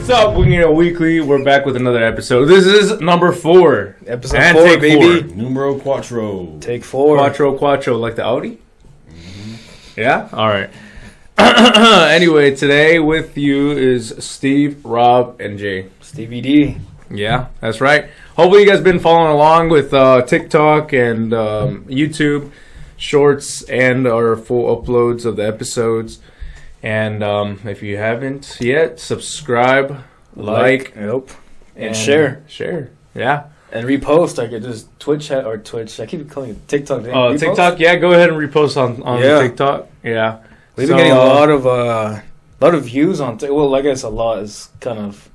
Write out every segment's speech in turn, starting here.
What's up, Winging It Weekly? We're back with another episode. This is number 4. Episode and 4, take baby. 4. Numero quattro. Take 4. Quattro, like the Audi? Mm-hmm. Yeah? Alright. Anyway, today with you is Steve, Rob, and Jay. Stevie D. Yeah, that's right. Hopefully you guys been following along with TikTok and YouTube Shorts and our full uploads of the episodes. And if you haven't yet, subscribe, like, and share. Share, yeah. And repost. I could just Twitch. I keep calling it TikTok. Oh, TikTok, yeah. Go ahead and repost on TikTok. Yeah. We've been getting a lot of views on TikTok. Well, I guess a lot is kind of...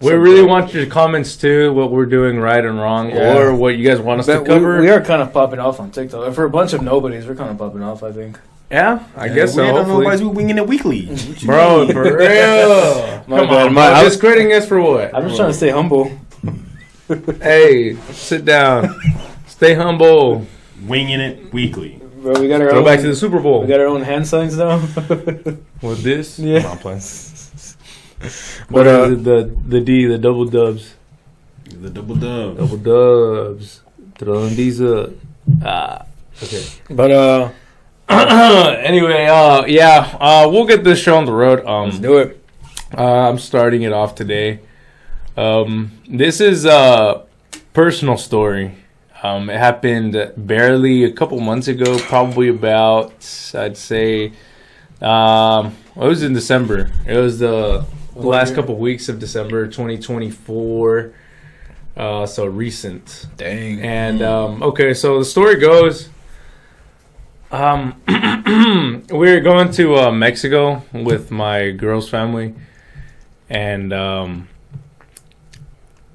We really want your comments too, what we're doing right and wrong, or what you guys want us to cover. We are kind of popping off on TikTok. For a bunch of nobodies, we're kind of popping off, I think. Yeah, I guess so. We don't know why we're Winging It Weekly. Bro, for real. Come on, bro. Discrediting us for what? I'm just trying to stay humble. Hey, sit down. Stay humble. Winging It Weekly. Bro, we got our Go own, back to the Super Bowl. We got our own hand signs now. With this? Yeah. I'm not playing. But the D, the double dubs. The double dub. Double dubs. Throwing these up. Okay. But anyway, we'll get this show on the road. Let's do it. I'm starting it off today. This is a personal story. It happened barely a couple months ago, probably about, I'd say, it was in December. It was the last couple weeks of December 2024. So recent. Dang. And, okay, so the story goes, we were going to Mexico with my girl's family. And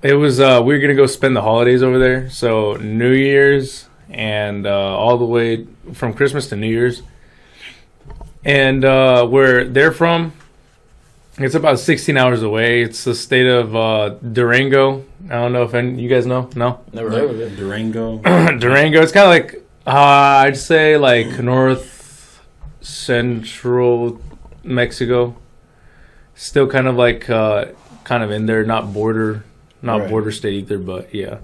it was we were gonna go spend the holidays over there. So New Year's and all the way from Christmas to New Year's. And where they're from, it's about 16 hours away. It's the state of Durango. I don't know if you guys know. No, Never heard of it. Durango. Durango. It's kind of like I'd say like north central Mexico. Still kind of like kind of in there, not border state either, but yeah,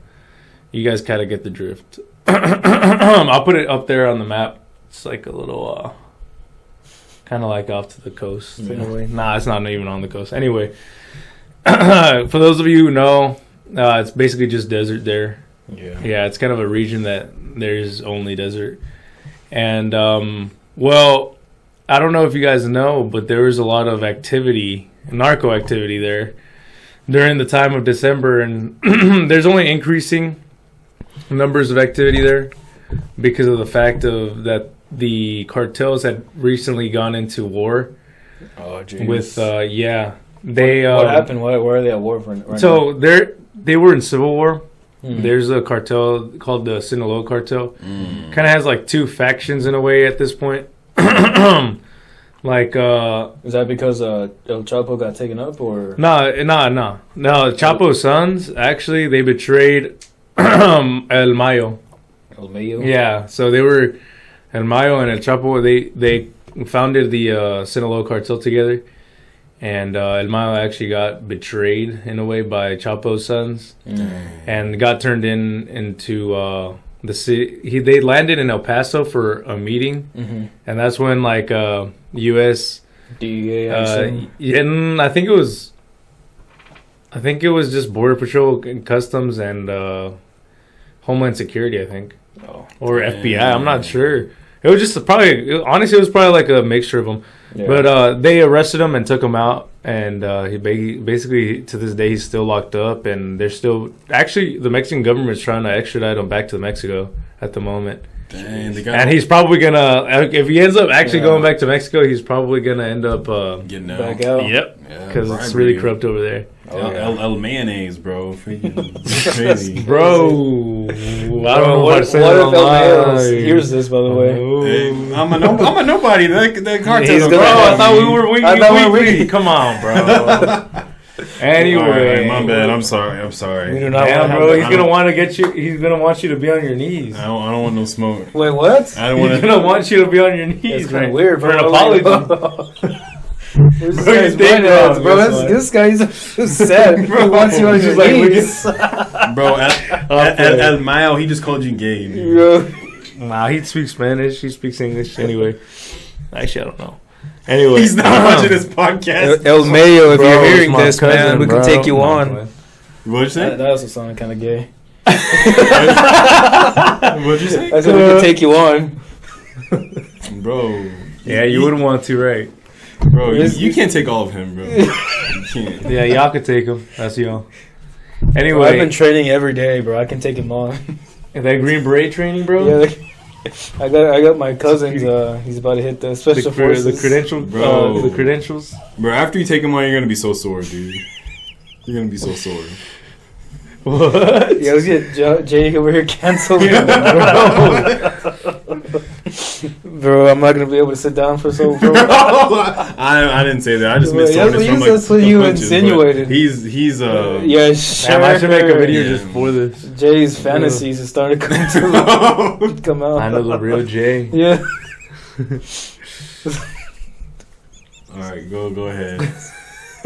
you guys kind of get the drift. I'll put it up there on the map. It's like a little kind of like off to the coast in a way. Nah, it's not even on the coast. Anyway, for those of you who know, it's basically just desert there. Yeah, it's kind of a region that there's only desert. And well, I don't know if you guys know, but there was a lot of activity, narco activity there during the time of December, and there's only increasing numbers of activity there because of the fact of that the cartels had recently gone into war. Oh, jeez. With they what happened? Why are they at war right so now? They were in civil war. There's a cartel called the Sinaloa cartel. Kind of has like two factions in a way at this point. Like is that because El Chapo got taken up, or no Chapo's sons actually, they betrayed El Mayo. Yeah, so they were El Mayo and El Chapo. They founded the Sinaloa cartel together, and El Mayo actually got betrayed in a way by Chapo's sons, and got turned into the city. They landed in El Paso for a meeting, and that's when like U.S. DEA. And I think it was just Border Patrol and Customs and Homeland Security, I think, or FBI. I'm not sure. It was just honestly, it was probably like a mixture of them. Yeah. But they arrested him and took him out, and he basically to this day he's still locked up, and they're still actually the Mexican government is trying to extradite him back to Mexico at the moment. Dang, and he's probably gonna, if he ends up actually going back to Mexico, he's probably gonna end up getting back out. Yep, because it's really corrupt over there. El mayonnaise, bro. Freaking crazy, bro. I don't know what if El Mayonnaise hears this, by the way? Hey, I'm a nobody. That cartel. Bro, I thought we were weekly. Come on, bro. Anyway, right, my bad. I'm sorry. We do not want bro. He's gonna want to get you. He's gonna want you to be on your knees. I don't want no smoke. Wait, what? He's gonna want you to be on your knees. It's kind of weird for an apology. This Bro, guy's you think mind heads, wrong, bro. that's why. This guy's so sad. He wants you on your like, knees. Bro, at Mayo, he just called you gay. Dude. Yo. Nah, he speaks Spanish. He speaks English anyway. Actually, I don't know. Anyway, He's not watching this podcast. El Mayo, if Bro, you're it's hearing my this, cousin, man, we bro. can take you Nah, on. man. What'd you say? That also sounded kind of gay. What'd you say? I said we can take you on. Bro. Yeah, you wouldn't want to, right? Bro, you can't take all of him, bro. You can't. Yeah, y'all could take him. That's y'all. Bro, I've Anyway, been training every day, bro. I can take him on. that Green Beret training, bro. Yeah, I got my cousin's. He's about to hit the special forces. The credentials, Bro. the credentials. Bro, after you take him on, you're gonna be so sore, dude. You're gonna be so sore. What? Yeah, let's get Jay over here canceled. Bro, I'm not gonna be able to sit down for so. Bro. I didn't say that. I just meant Yeah, soreness from like that's what the you punches, but insinuated. He's Yeah, sure. Damn, I should make a video Yeah. just for this. Jay's fantasies are starting to come out. I know the real Jay. Yeah. All right, go ahead.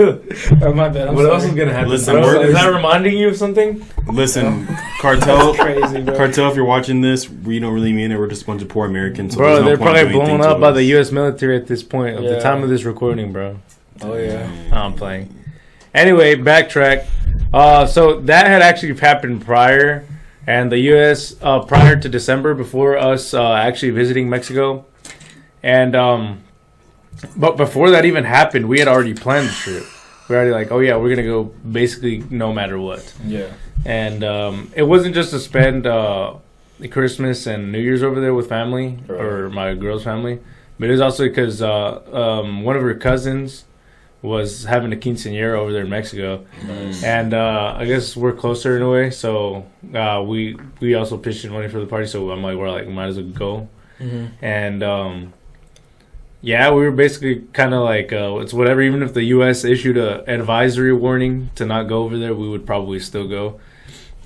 Oh, my bad. I'm What else sorry. is gonna happen? Listen, bro? we're- Is that reminding you of something? Listen, Cartel. That's crazy, bro. Cartel, if you're watching this, we don't really mean it. We're just a bunch of poor Americans. So Bro, there's no they're point probably doing blown anything up to by us. the U.S. military at this point of the Yeah. time of this recording, bro. Oh yeah. I'm playing. Anyway, backtrack. So that had actually happened prior, and the U.S. Prior to December, before us actually visiting Mexico, and but before that even happened, we had already planned the trip. We were already like, oh yeah, we're gonna go basically no matter what. Yeah. And it wasn't just to spend Christmas and New Year's over there with family or my girl's family, but it was also because one of her cousins was having a quinceañera over there in Mexico, and I guess we're closer in a way, so we also pitched in money for the party. So I'm like, we're like, might as well go, and yeah, we were basically kind of like it's whatever. Even if the U.S. issued a advisory warning to not go over there, we would probably still go.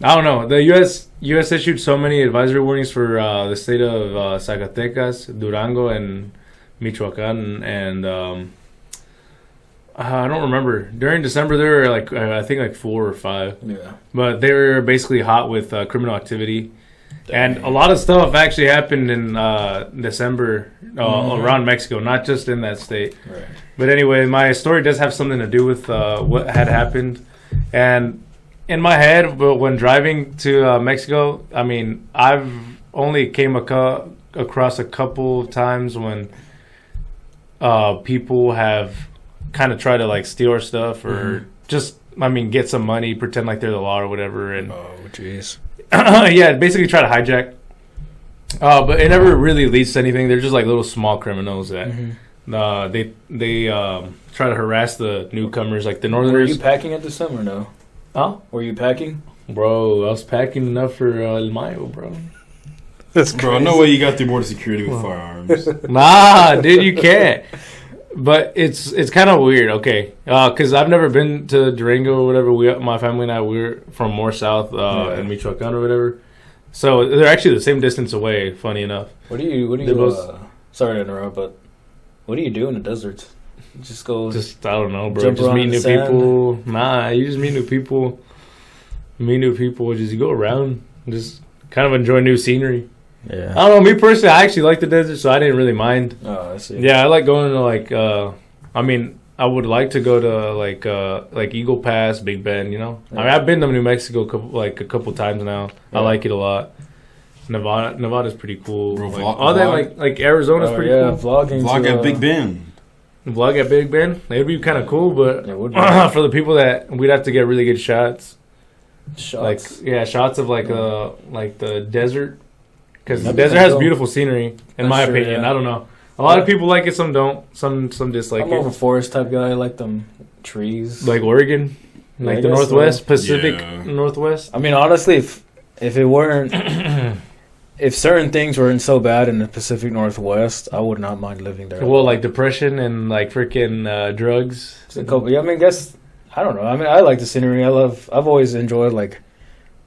I don't know. The U.S. issued so many advisory warnings for the state of Zacatecas, Durango, and Michoacan, and I don't remember. During December, there were like I think like 4 or 5. Yeah. But they were basically hot with criminal activity. And a lot of stuff actually happened in December around Mexico, not just in that state. Right. But anyway, my story does have something to do with what had happened. And in my head, but when driving to Mexico, I mean, I've only came across a couple of times when people have kind of tried to like steal our stuff or just, I mean, get some money, pretend like they're the law or whatever. And Oh, jeez. yeah, basically try to hijack. But it never really leads to anything. They're just like little small criminals that they try to harass the newcomers, like the Were Northerners. you packing at the summer? No. Huh? Were you packing? Bro, I was packing enough for El Mayo, bro. That's Bro, no way you got through border security with firearms. Nah, dude, you can't. But it's kind of weird, okay? Because I've never been to Durango or whatever. My family and I, we're from more south in Michoacan or whatever. So they're actually the same distance away, funny enough. What do you They're both- sorry to interrupt, but what do you do in the desert? Just go. Just, I don't know, bro. Jump Just around meet in new the sand? people. Nah, you just meet new people. Just go around. Just kind of enjoy new scenery. Yeah. I don't know. Me personally, I actually like the desert, so I didn't really mind. Oh, I see. Yeah, I like going to like. I mean, I would like to go to like Eagle Pass, Big Bend. You know, I mean, I've been to New Mexico a couple times now. Yeah. I like it a lot. Nevada's pretty cool. Bro, Like, vlog- all that like Arizona's Oh, pretty yeah, cool. vlogging. Vlog to, at Big Ben. Vlog at Big Bend, it'd be kind of cool, but It would be. for the people that we'd have to get really good shots. Shots. Like shots of like the desert, because the That'd be desert kinda has cool. beautiful scenery in That's my true, opinion. yeah. I don't know. A lot of people like it, some don't. Some dislike I'm more of a it. forest type guy. I like them trees. Like Oregon, Yeah, like I the guess Northwest, so. Pacific Yeah. Northwest. I mean, honestly, if it weren't, if certain things weren't so bad in the Pacific Northwest, I would not mind living there. Well, like depression and like freaking drugs. It's a couple. Yeah, I mean, I don't know. I mean, I like the scenery. I've always enjoyed like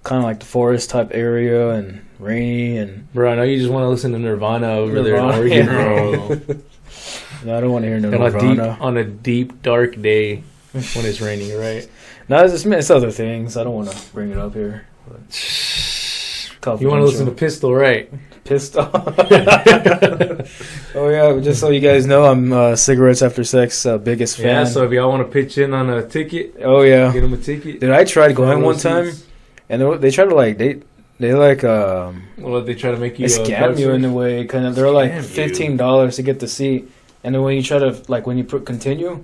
kind of like the forest type area and rainy and. Bro, I know you just want to listen to Nirvana over there in Nirvana, Oregon, yeah. bro. No, I don't want to hear no on Nirvana. a deep dark day when it's raining, right? No, it's other things. I don't want to bring it up here. You want to listen to Pistol, right? Pistol. Oh yeah, just so you guys know, I'm Cigarettes After Sex biggest fan. Yeah, so if y'all want to pitch in on a ticket, oh yeah, get them a ticket. Dude, I tried going one time, and they tried to like they like well, they try to make you they scam you in a way, kind of. They're like $15 to get the seat, and then when you try to when you put continue,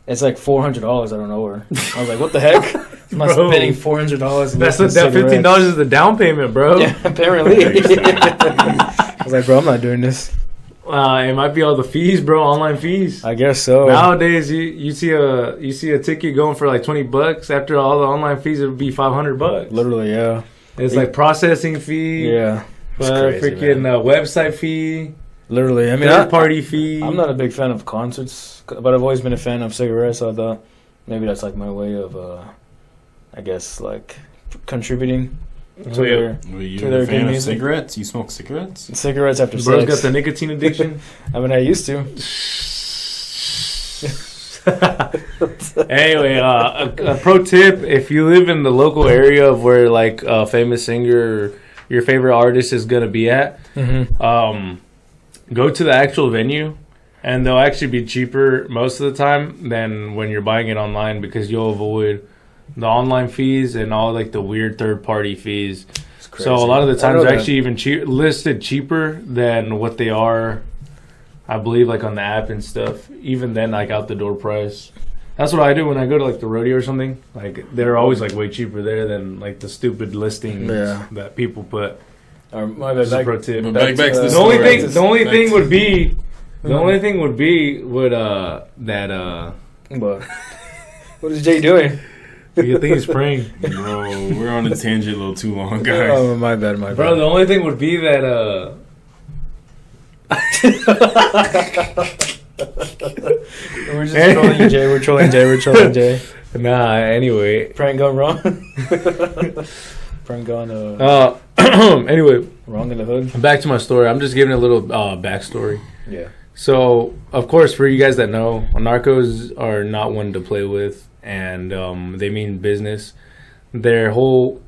it's like $400 out of nowhere. I was like, what the heck? Am I spending $400? That's that $15 is the down payment, bro. Yeah, apparently. I was like, bro, I'm not doing this. It might be all the fees, bro. Online fees. I guess so. Nowadays, you see a ticket going for like $20. After all the online fees, it would be $500. Literally, yeah. It's like processing fee. Yeah. Freaking website fee. Literally, I mean, third-party fee. I'm not a big fan of concerts, but I've always been a fan of cigarettes. So I thought maybe that's like my way of, I guess, like contributing to their fan of cigarettes? You smoke cigarettes? Cigarettes after Bro's sex. got the nicotine addiction. I mean, I used to. Anyway, a pro tip: if you live in the local area of where like a famous singer, your favorite artist is gonna be at, go to the actual venue, and they'll actually be cheaper most of the time than when you're buying it online because you'll avoid the online fees and all like the weird third-party fees. So a lot of the times they're actually even listed cheaper than what they are, I believe, like on the app and stuff. Even then, like out the door price. That's what I do when I go to like the rodeo or something. Like they're always like way cheaper there than like the stupid listings that people put. My bad, pro tip. The only thing would be that what is Jay doing? you think he's praying. Bro, we're on a tangent a little too long, guys. Oh, my bad. Bro, the only thing would be that we're just trolling Jay. We're trolling Jay. Nah, anyway. Prank gone wrong. Prank gone anyway, wrong in the hood. Back to my story. I'm just giving a little backstory. Yeah. So, of course, for you guys that know, narcos are not one to play with, and they mean business. Their whole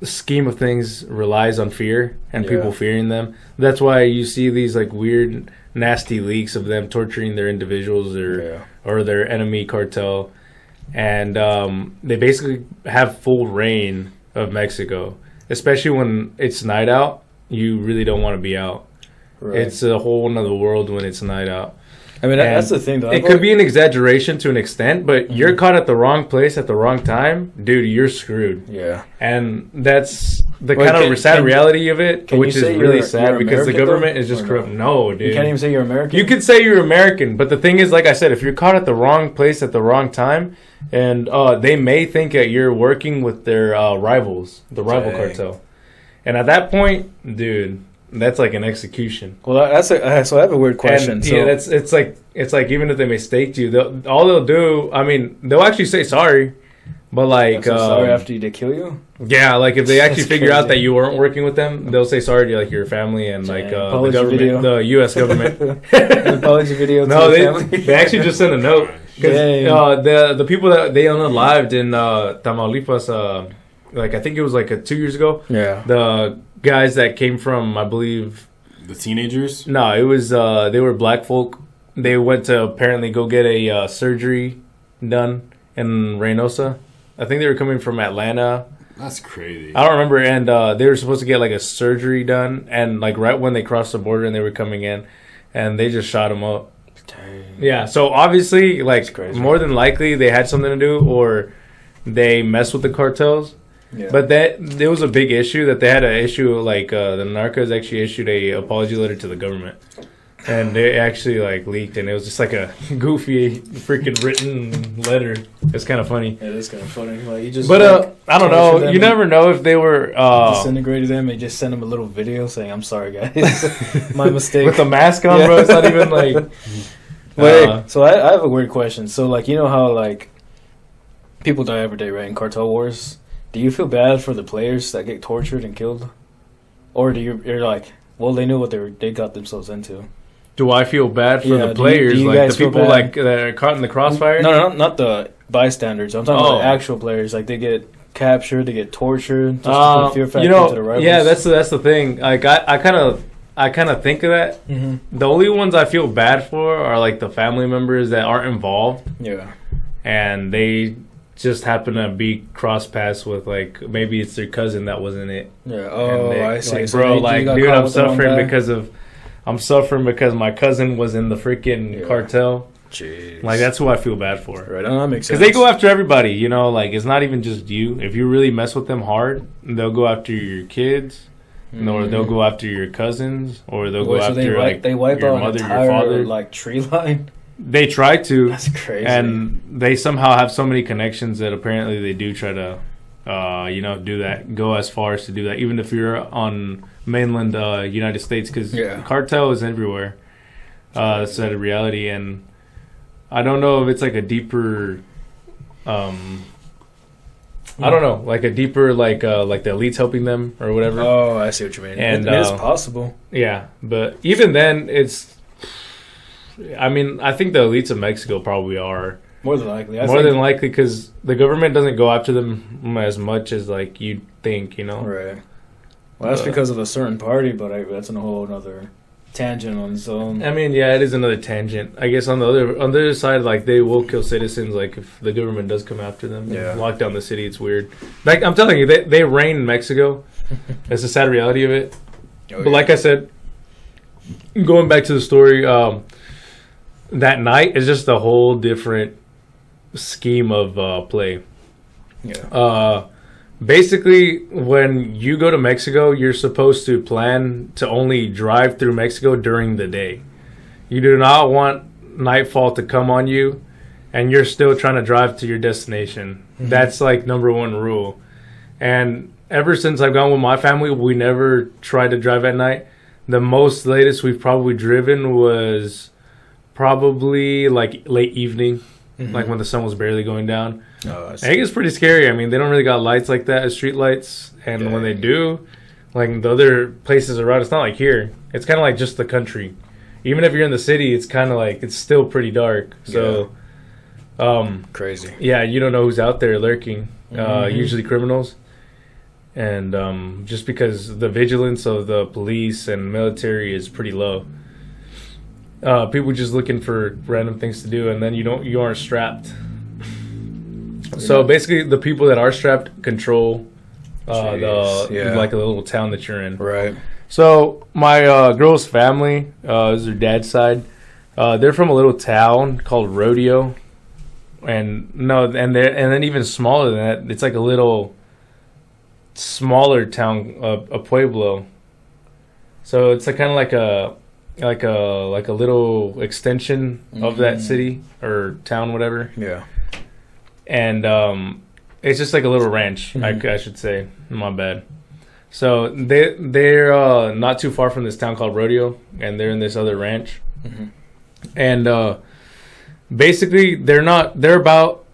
scheme of things relies on fear and people fearing them. That's why you see these like weird, nasty leaks of them torturing their individuals or their enemy cartel, and they basically have full reign of Mexico, especially when it's night out. You really don't want to be out. Right. It's a whole nother world when it's night out. I mean, that's the thing, though. It could be an exaggeration to an extent, but you're caught at the wrong place at the wrong time, dude, you're screwed. Yeah. And that's the kind of sad reality of it, which is really sad because the government is just corrupt. No, dude. You can't even say you're American? You could say you're American, but the thing is, like I said, if you're caught at the wrong place at the wrong time, and they may think that you're working with their rivals, the rival cartel. And at that point, dude... That's like an execution. Well, so I have a weird question. And, yeah, it's like even if they mistake you, all they'll do. I mean, they'll actually say sorry, but like sorry after they kill you. Yeah, like if they actually figure out that you weren't working with them, they'll say sorry to like your family and like the government, the U.S. government. An apology video. No, they actually just sent a note because the people that they unalived in Tamaulipas, like I think it was like 2 years ago. Yeah, the guys that came from, I believe, the teenagers. No, it was they were black folk. They went to apparently go get a surgery done in Reynosa. I think they were coming from Atlanta. That's crazy. I don't remember. And they were supposed to get like a surgery done, and like right when they crossed the border and they were coming in, and they just shot them up. Dang. Yeah. So obviously, like more than likely, they had something to do, or they messed with the cartels. Yeah. But there was a big issue that they had an issue like the narcos actually issued a apology letter to the government, and they actually like leaked, and it was just like a goofy freaking written letter. It's kind of funny. It is kind of funny. Like you just, I don't know. You never know if they were disintegrated them. They just sent them a little video saying, "I'm sorry, guys, my mistake." With the mask on, bro. It's not even like. Wait. So I have a weird question. So like you know how like people die every day, right? In cartel wars. Do you feel bad for the players that get tortured and killed, or you're like, well, they knew what they got themselves into? Do I feel bad for Yeah, the players, do you like guys the feel people bad? like that are caught in the crossfire? No, not the bystanders. I'm talking about Oh. the actual players. Like they get captured, they get tortured, just to put fear factor into the rivals. yeah, that's the thing. Like I kind of think of that. hmm The only ones I feel bad for are like the family members that aren't involved, Yeah. and they just happen to be cross paths with, like, maybe it's their cousin that was in it. Yeah. And Oh, they, I see. like, So bro, they like, got dude, caught I'm with the wrong guy? I'm suffering because my cousin was in the freaking Yeah. cartel. Jeez. Like, that's who I feel bad for. right. That makes sense. Because they go after everybody, you know, like, it's not even just you. If you really mess with them hard, they'll go after your kids, or they'll go after your cousins, or they'll go Wait, so after, like, they wipe your out an mother, your entire father. like tree line. They try to. That's crazy. And they somehow have so many connections that apparently they do try to, do that, go as far as to do that, even if you're on mainland United States, because Yeah. cartel is everywhere. That's a reality, and I don't know if it's like a deeper, I don't know, like a deeper, like the elites helping them or whatever. Oh, I see what you mean. And, It is possible. Yeah, but even then, I think the elites of Mexico probably are. More than likely. More than likely, because the government doesn't go after them as much as, like, you'd think, you know? Right. Well, that's because of a certain party, but that's a whole other tangent on its own. I mean, yeah, it is another tangent. I guess on the other side, like, they will kill citizens, like, if the government does come after them. Yeah. Lock down the city, it's weird. Like, I'm telling you, they reign in Mexico. It's a sad reality of it. But like I said, going back to the story, that night is just a whole different scheme of play. Yeah. Basically, when you go to Mexico, you're supposed to plan to only drive through Mexico during the day. You do not want nightfall to come on you and you're still trying to drive to your destination. Mm-hmm. That's like number one rule. And ever since I've gone with my family, we never tried to drive at night. The most latest we've probably driven was probably like late evening, like when the sun was barely going down. Oh, I think it's pretty scary. I mean, they don't really got lights like that as street lights, and when they do, like the other places around, it's not like here. It's kind of like just the country. Even if you're in the city, it's kind of like it's still pretty dark. So, crazy. Yeah, you don't know who's out there lurking. Usually criminals, and just because the vigilance of the police and military is pretty low. People just looking for random things to do, and then you aren't strapped. So basically, the people that are strapped control like a little town that you're in. Right. So my girl's family is their dad's side. They're from a little town called Rodeo, and then even smaller than that, it's like a little smaller town, a pueblo. So it's like kind of like a little extension of that city or town, whatever. Yeah. And it's just like a little ranch, I should say. My bad. So they're not too far from this town called Rodeo, and they're in this other ranch. And basically, they're about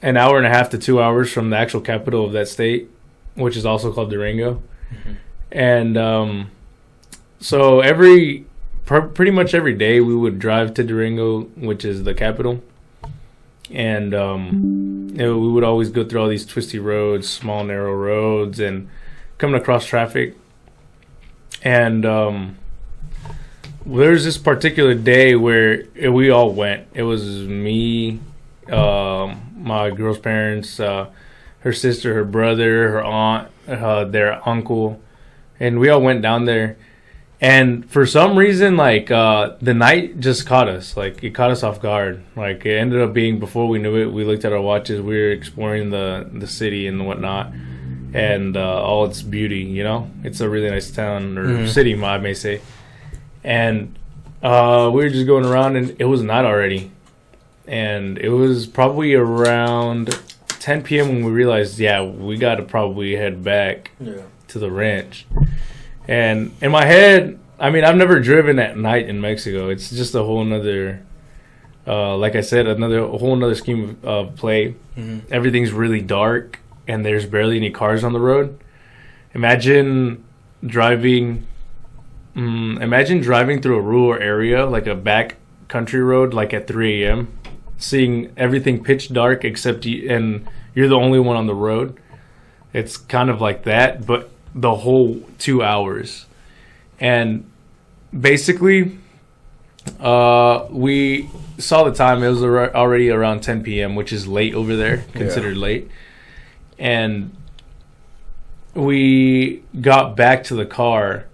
an hour and a half to 2 hours from the actual capital of that state, which is also called Durango. And so pretty much every day we would drive to Durango, which is the capital. And we would always go through all these twisty roads, small narrow roads, and coming across traffic. And there's this particular day where we all went. It was me, my girl's parents, her sister, her brother, her aunt, their uncle, and we all went down there. And for some reason, like, the night just caught us. Like, it caught us off guard. Like, it ended up being, before we knew it, we looked at our watches. We were exploring the city and whatnot. And all its beauty, you know? It's a really nice town, or city, I may say. And we were just going around, and it was night already. And it was probably around 10 p.m. when we realized, we got to probably head back to the ranch. And in my head, I mean, I've never driven at night in Mexico. It's just a whole nother, like I said, a whole nother scheme of play. Everything's really dark, and there's barely any cars on the road. Imagine driving imagine driving through a rural area, like a back country road, like at 3 a.m., seeing everything pitch dark except you, and you're the only one on the road. It's kind of like that, but the whole 2 hours. And basically, we saw the time. It was already around 10 p.m., which is late over there, considered late. And we got back to the car,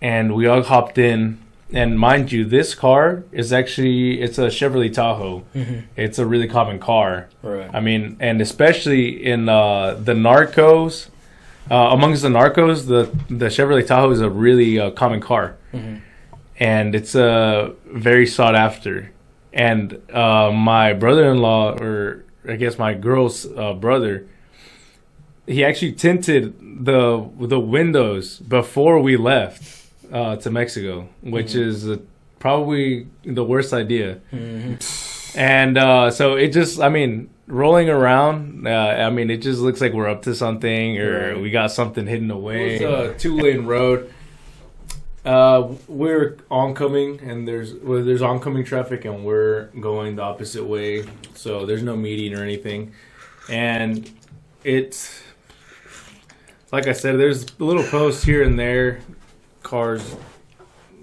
and we all hopped in. And mind you, this car is actually, it's a Chevrolet Tahoe. Mm-hmm. It's a really common car. Right. I mean, and especially in the Narcos, amongst the Narcos, the Chevrolet Tahoe is a really common car. Mm-hmm. And it's very sought after. And my brother-in-law, or I guess my girl's brother, he actually tinted the windows before we left to Mexico, which is probably the worst idea. Mm-hmm. And so it just, I mean, rolling around, I mean, it just looks like we're up to something, or we got something hidden away. It's a 2-lane road. We're oncoming, and there's oncoming traffic, and we're going the opposite way. So there's no median or anything. And it's, like I said, there's little posts here and there. Cars,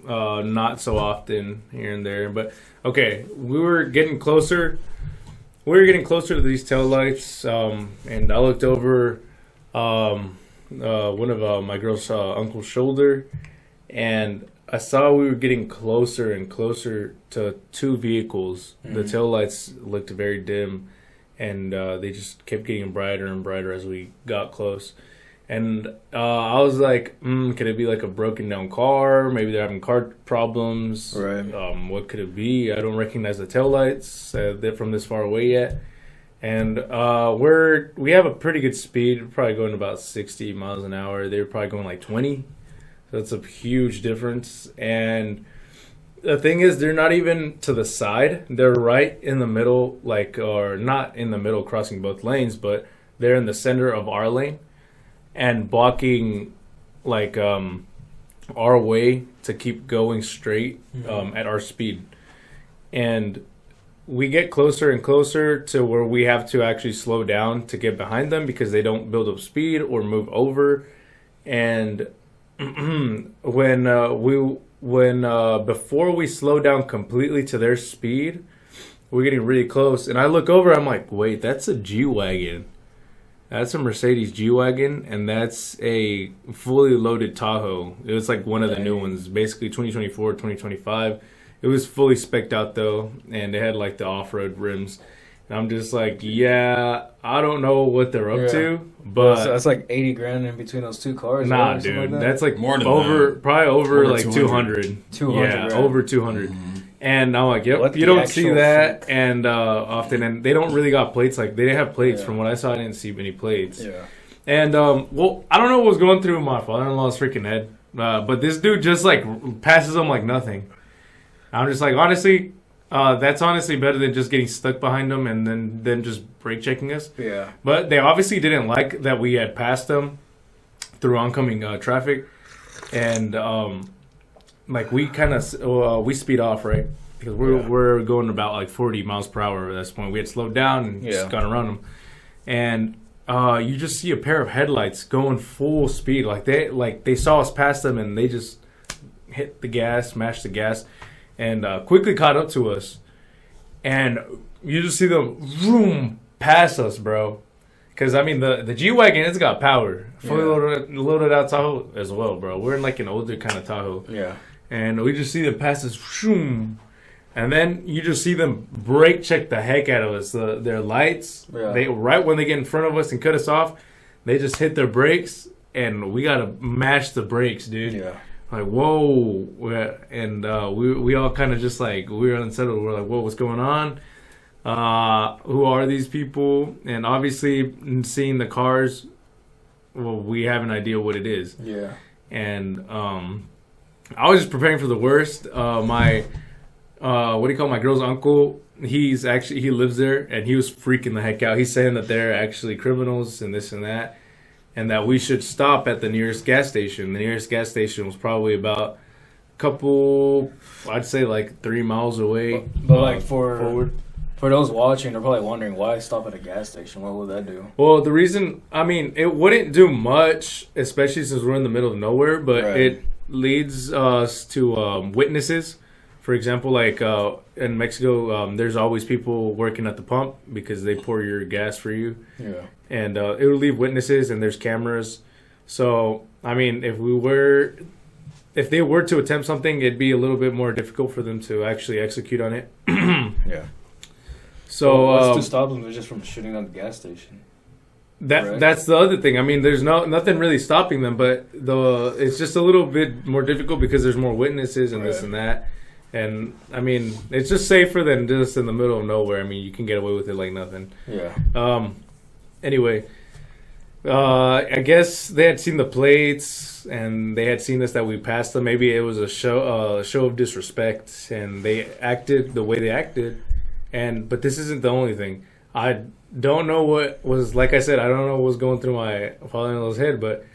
not so often here and there. But, okay, we were getting closer. We were getting closer to these taillights, and I looked over one of my girl's uncle's shoulder, and I saw we were getting closer and closer to 2 vehicles. Mm-hmm. The taillights looked very dim, and they just kept getting brighter and brighter as we got close. And I was like, could it be like a broken down car? Maybe they're having car problems. Right. What could it be? I don't recognize the taillights. They're from this far away yet. And we have a pretty good speed. We're probably going about 60 miles an hour. They were probably going like 20. So it's a huge difference. And the thing is, they're not even to the side. They're right in the middle, or not in the middle crossing both lanes, but they're in the center of our lane and blocking our way to keep going straight at our speed. And we get closer and closer to where we have to actually slow down to get behind them because they don't build up speed or move over. And when before we slow down completely to their speed, we're getting really close. And I look over, I'm like, wait, that's a G-Wagon. That's a Mercedes G-Wagon, and that's a fully loaded Tahoe. It was like one of the new ones, basically 2024, 2025. It was fully spec'd out, though, and it had like the off-road rims. And I'm just like, yeah, I don't know what they're up to, but... So that's like 80 grand in between those 2 cars. Nah, dude, like that's like more than probably over like 200. 200 yeah, grand. Over 200. Mm-hmm. And I'm like, yep, you don't see that and often. And they don't really got plates. Like, they didn't have plates. From what I saw, I didn't see any plates. Yeah. And, well, I don't know what was going through my father-in-law's freaking head. But this dude just, like, passes them like nothing. I'm just like, honestly, that's honestly better than just getting stuck behind them and then just brake checking us. Yeah. But they obviously didn't like that we had passed them through oncoming traffic. And, like, we kind of we speed off, right? Because we're going about like 40 miles per hour at this point. We had slowed down and just gone around them, and you just see a pair of headlights going full speed. Like they saw us pass them, and they just hit the gas, smashed the gas, and quickly caught up to us. And you just see them vroom past us, bro. Because, I mean, the G-Wagon, it's got power. Fully loaded out Tahoe as well, bro. We're in, like, an older kind of Tahoe. Yeah. And we just see them pass us, shoom, and then you just see them brake check the heck out of us. Their lights, they right when they get in front of us and cut us off, they just hit their brakes, and we got to mash the brakes, dude. Yeah. Like, whoa. And we all kind of just, like, we were unsettled. We're like, whoa, what's going on? Who are these people? And obviously, seeing the cars, well, we have an idea what it is. Yeah. And I was just preparing for the worst. My girl's uncle, he lives there, and he was freaking the heck out. He's saying that they're actually criminals and this and that. and that we should stop at the nearest gas station. The nearest gas station was probably about a couple, I'd say like 3 miles away. But like for forward. For those watching, they're probably wondering why stop at a gas station. What would that do? Well, the reason, I mean, it wouldn't do much, especially since we're in the middle of nowhere, but it leads us to witnesses. For example, like in Mexico, there's always people working at the pump because they pour your gas for you. Yeah. And it will leave witnesses, and there's cameras. So, I mean, if they were to attempt something, it'd be a little bit more difficult for them to actually execute on it. Yeah. So what's to stop them just from shooting on the gas station? That's the other thing. I mean, there's nothing really stopping them, but it's just a little bit more difficult because there's more witnesses and this and that. And I mean, it's just safer than just in the middle of nowhere. I mean, you can get away with it like nothing. Yeah. Anyway, I guess they had seen the plates and they had seen us that we passed them. Maybe it was a show of disrespect, and they acted the way they acted. But this isn't the only thing. I don't know what was, like I said, I don't know what was going through my father-in-law's head, but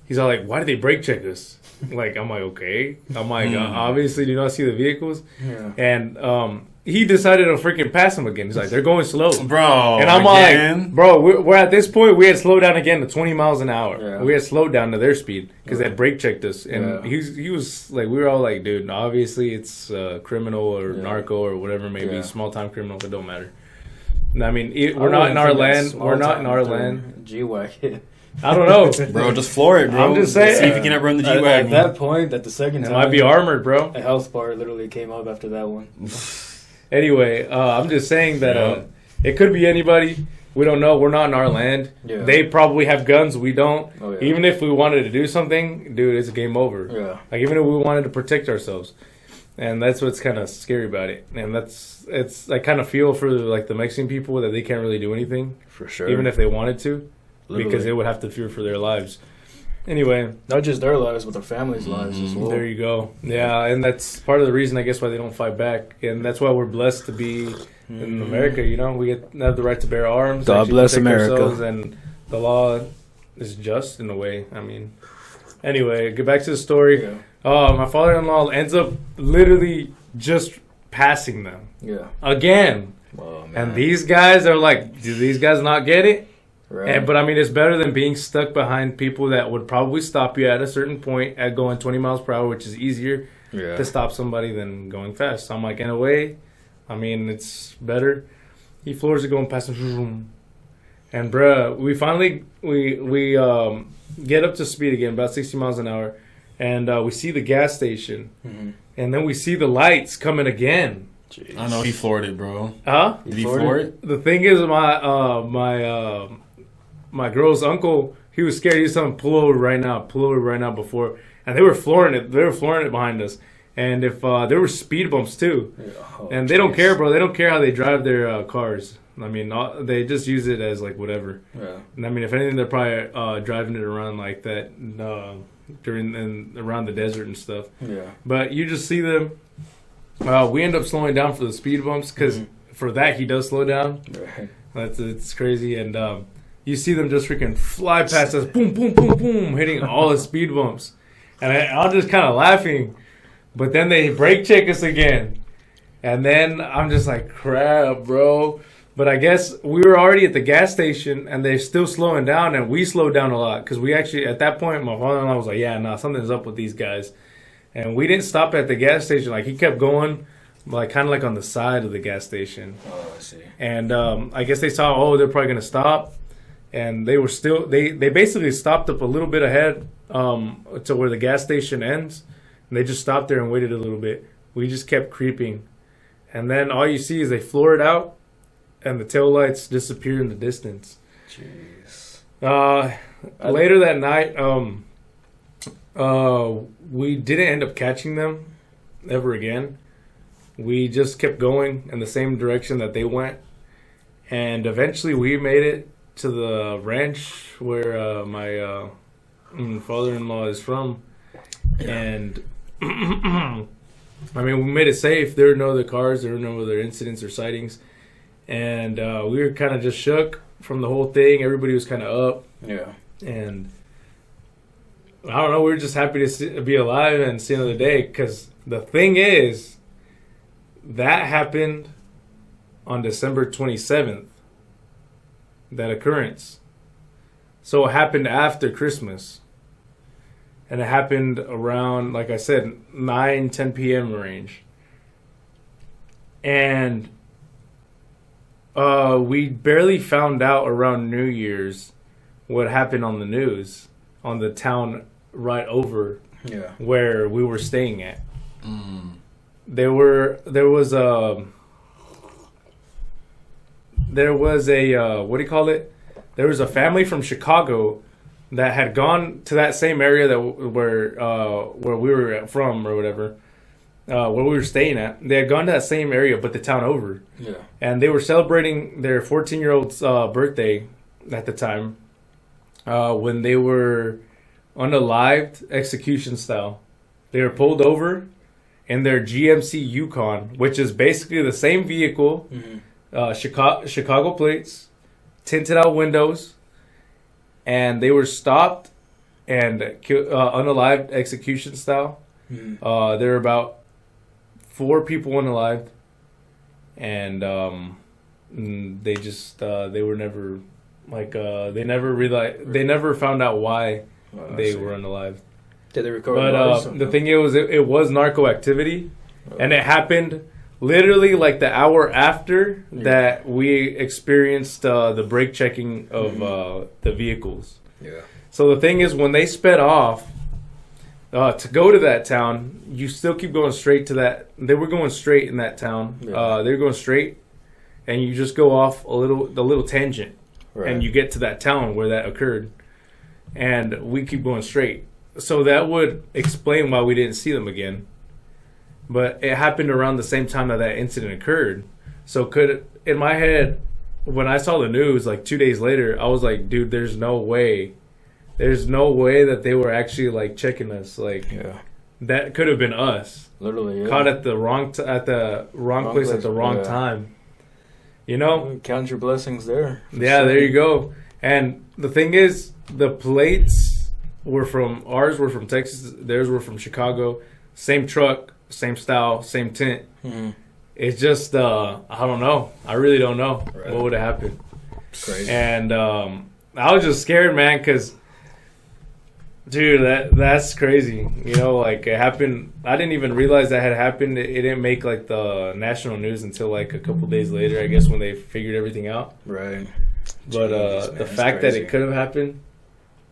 he's all like, why did they brake check us? Like, I'm like, okay. I'm like, obviously, do you not see the vehicles? Yeah. And he decided to freaking pass him again. He's like, they're going slow. Bro, and I'm like, bro, we're at this point, we had slowed down again to 20 miles an hour. Yeah. We had slowed down to their speed because they brake checked us. And he was like, we were all like, dude, obviously it's criminal or narco or whatever, maybe small-time criminal, it don't matter. I mean, we're not in our land. We're not in our land. G-Wagon. I don't know. Bro, just floor it, bro. I'm just saying. See if you can outrun the G-Wagon. At that point, at the second time. It might be armored, bro. A health bar literally came up after that one. Anyway, I'm just saying that it could be anybody. We don't know. We're not in our land. Yeah. They probably have guns. We don't. Oh, yeah. Even if we wanted to do something, dude, it's game over. Yeah. Like, even if we wanted to protect ourselves. And that's what's kind of scary about it. And I kind of feel for like the Mexican people that they can't really do anything. For sure. Even if they wanted to. Literally. Because they would have to fear for their lives. Anyway. Not just their lives, but their families' lives as well. There you go. Yeah, and that's part of the reason, I guess, why they don't fight back. And that's why we're blessed to be in America, you know. We have the right to bear arms. God bless America. And the law is just in a way. I mean, anyway, get back to the story. Yeah. My father-in-law ends up literally just passing them. Yeah. Again. Oh, man. And these guys are like, do these guys not get it? Right. But I mean, it's better than being stuck behind people that would probably stop you at a certain point at going 20 miles per hour, which is easier to stop somebody than going fast. So I'm like, in a way, I mean, it's better. He floors it going past him. And bruh, we finally we get up to speed again, about 60 miles an hour, and we see the gas station, and then we see the lights coming again. Jeez. I know he floored it, bro. Huh? Did he floor it? The thing is, my girl's uncle, he was scared. He was telling, pull over right now before. And they were flooring it. They were flooring it behind us. And if there were speed bumps too. And they don't care, bro. They don't care how they drive their cars. I mean, they just use it as like whatever. Yeah. And I mean, if anything, they're probably driving it around like that around the desert and stuff. Yeah. But you just see them. We end up slowing down for the speed bumps because for that he does slow down. Right. It's crazy, and you see them just freaking fly past us, boom, boom, boom, boom, hitting all the speed bumps, and I'm just kind of laughing, but then they brake check us again, and then I'm just like, crap, bro. But I guess we were already at the gas station, and they're still slowing down, and we slowed down a lot because we actually at that point my father-in-law was like, yeah, nah, something's up with these guys. And we didn't stop at the gas station. Like, he kept going, like, kind of like on the side of the gas station. Oh, I see. And I guess they saw, they're probably going to stop. And they were still, they basically stopped up a little bit ahead to where the gas station ends. And they just stopped there and waited a little bit. We just kept creeping. And then all you see is they floor it out, and the taillights disappear in the distance. Jeez. Later that night, we didn't end up catching them ever again. We just kept going in the same direction that they went. And eventually we made it to the ranch where my father-in-law is from. And I mean, we made it safe. There were no other cars. There were no other incidents or sightings. And we were kind of just shook from the whole thing. Everybody was kind of up. Yeah. And I don't know, we were just happy to be alive and see another day. Because the thing is, that happened on December 27th. That occurrence. So it happened after Christmas. And it happened around, like I said, 9, 10 p.m. range. And we barely found out around New Year's what happened on the news on the town right over where we were staying at. There was a what do you call it? There was a family from Chicago that had gone to that same area that where we were from or whatever, where we were staying at. They had gone to that same area, but the town over. Yeah. And they were celebrating their 14-year-old's birthday at the time, when they were unalived execution style. They were pulled over in their GMC Yukon, which is basically the same vehicle, Chicago plates, tinted out windows, and they were stopped and unalived execution style. There were about 4 people unalived, and they just they were never they never realized, they never found out why they were unalived. Did they recover the bodies? The thing is, it was narco activity, and it happened literally like the hour after that we experienced the brake checking of the vehicles. Yeah. So the thing is, when they sped off to go to that town, you still keep going straight to that. They were going straight in that town. Yeah. They were going straight, and you just go off the little tangent, and you get to that town where that occurred, and we keep going straight. So that would explain why we didn't see them again. But it happened around the same time that incident occurred. So in my head, when I saw the news, like 2 days later, I was like, dude, there's no way. There's no way that they were actually like checking us. Like, that could have been us. Literally, caught at the wrong place at the wrong time. You know? Count your blessings there. Yeah, there you go. And the thing is, the plates ours were from Texas, theirs were from Chicago. Same truck, same style, same tint. It's just I don't know. I really don't know what would have happened. Crazy. And I was just scared, man, because dude, that's crazy. You know, like, it happened. I didn't even realize that had happened. It didn't make like the national news until like a couple days later, I guess, when they figured everything out. Right. But Jeez, the fact that it could have happened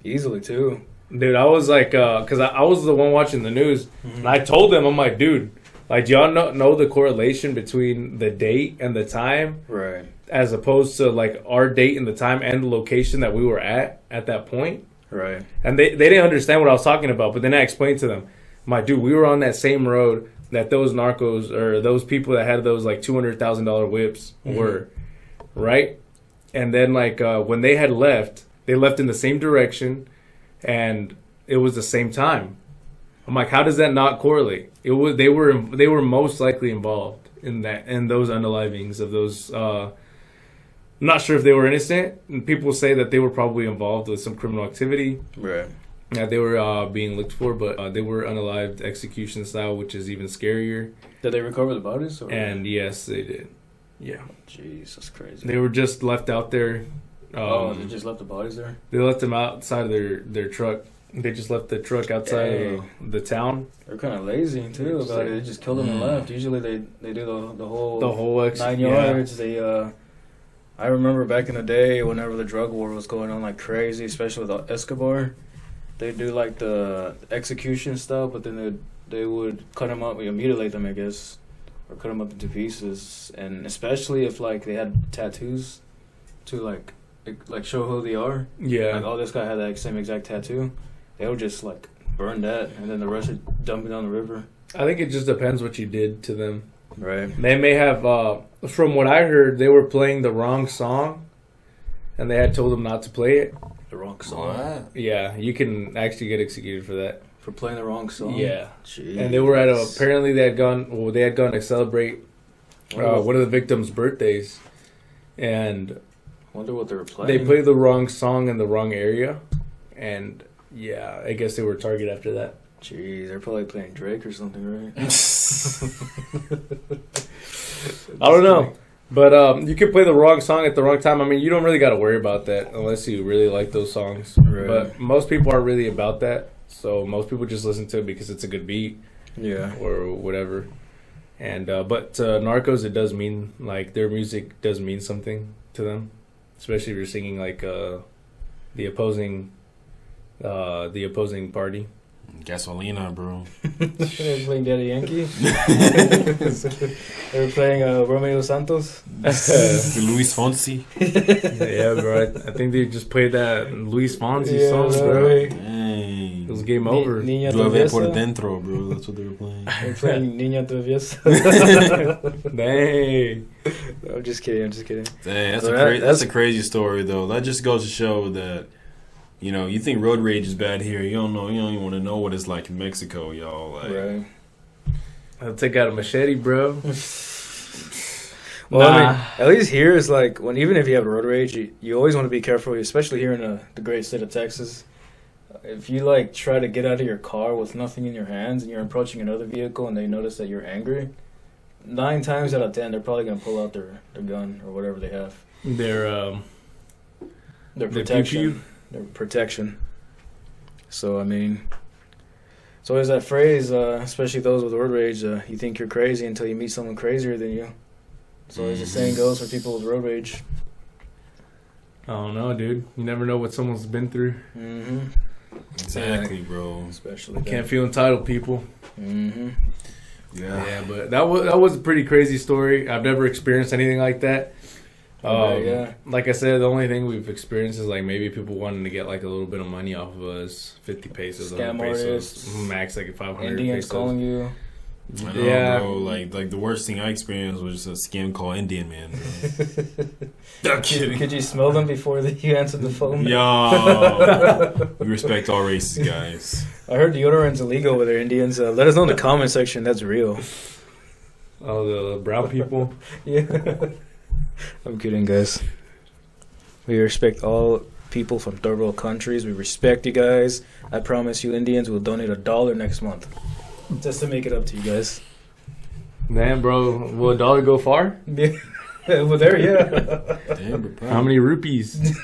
easily too. Dude, I was like, because I was the one watching the news, and I told them, I'm like, dude, like, do y'all know the correlation between the date and the time? Right. As opposed to, like, our date and the time and the location that we were at that point? Right. And they didn't understand what I was talking about, but then I explained to them, my dude, we were on that same road that those narcos, or those people that had those, like, $200,000 whips were, right? And then, like, when they had left, they left in the same direction, and it was the same time. I'm like, how does that not correlate? They were most likely involved in those unalivings of those. I'm not sure if they were innocent. And people say that they were probably involved with some criminal activity. Right. That they were being looked for, but they were unalived execution style, which is even scarier. Did they recover the bodies? Or? And yes, they did. Yeah. Jeez, that's crazy. They were just left out there. They just left the bodies there? They left them outside of their truck. They just left the truck outside of the town. They're kind of lazy, too, about it. They just killed them and left. Usually they do the whole 9 yards. Yeah. I remember back in the day, whenever the drug war was going on like crazy, especially with Escobar, they do like the execution stuff, but then they would cut them up, mutilate them, I guess, or cut them up into pieces. And especially if like they had tattoos to like show who they are. Yeah. Like, oh, this guy had that same exact tattoo. They would just like burn that, and then the rest would dump it down the river. I think it just depends what you did to them. Right. They may have, from what I heard, they were playing the wrong song, and they had told them not to play it. The wrong song? What? Yeah, you can actually get executed for that. For playing the wrong song? Yeah. Jeez. And they were apparently they had gone to celebrate one of the victims' birthdays, and wonder what they were playing. They played the wrong song in the wrong area, and yeah, I guess they were Target after that. Jeez, they're probably playing Drake or something, right? I don't know. But you can play the wrong song at the wrong time. I mean, you don't really got to worry about that unless you really like those songs. Right. But most people aren't really about that. So most people just listen to it because it's a good beat. Yeah. Or whatever. And but Narcos, it does mean, like, their music does mean something to them. Especially if you're singing, like, the opposing party. Gasolina, bro. They were playing Daddy Yankee. They were playing Romeo Santos. Luis Fonsi. Yeah, bro. I think they just played that Luis Fonsi song, bro. Right. Dang. It was game over. Niña Llueve por Traviesa. dentro, bro. That's what they were playing. They're playing Niña Traviesa. Dang. I'm just kidding. Dang, So that's a crazy story, though. That just goes to show that, you know, you think road rage is bad here. You don't even want to know what it's like in Mexico, y'all. Like, Right. I'll take out a machete, bro. Well, I mean, at least here is like even if you have road rage, you always want to be careful, especially here in the great state of Texas. If you like try to get out of your car with nothing in your hands and you're approaching another vehicle and they notice that you're angry, 9 times out of 10 they're probably gonna pull out their gun or whatever they have. Their Protection. Their protection. So I mean, it's always that phrase, especially those with road rage. You think you're crazy until you meet someone crazier than you. So as the saying goes for people with road rage. I don't know, dude. You never know what someone's been through. Mm-hmm. exactly, bro. Especially Can't feel entitled, people. Mm-hmm. Yeah. But that was a pretty crazy story. I've never experienced anything like that. Yeah. Like I said, the only thing we've experienced is like maybe people wanting to get like a little bit of money off of us, 50 pesos, Scam 100 pesos, artists, max like 500 Indians pesos. calling you. I know, Yeah. bro. Like the worst thing I experienced was just a scam call Indian man, bro. I'm kidding. Could you smell them before you answered the phone? Yo, we respect all races, guys. I heard deodorant's illegal with their Indians. Let us know in the comment section. That's real. Oh, the brown people. Yeah. I'm kidding, guys. We respect all people from third world countries. We respect you guys. I promise you Indians will donate $1 next month. Just to make it up to you guys. Man, bro, will $1 go far? Yeah. Well, there, yeah. Damn, bro. How many rupees?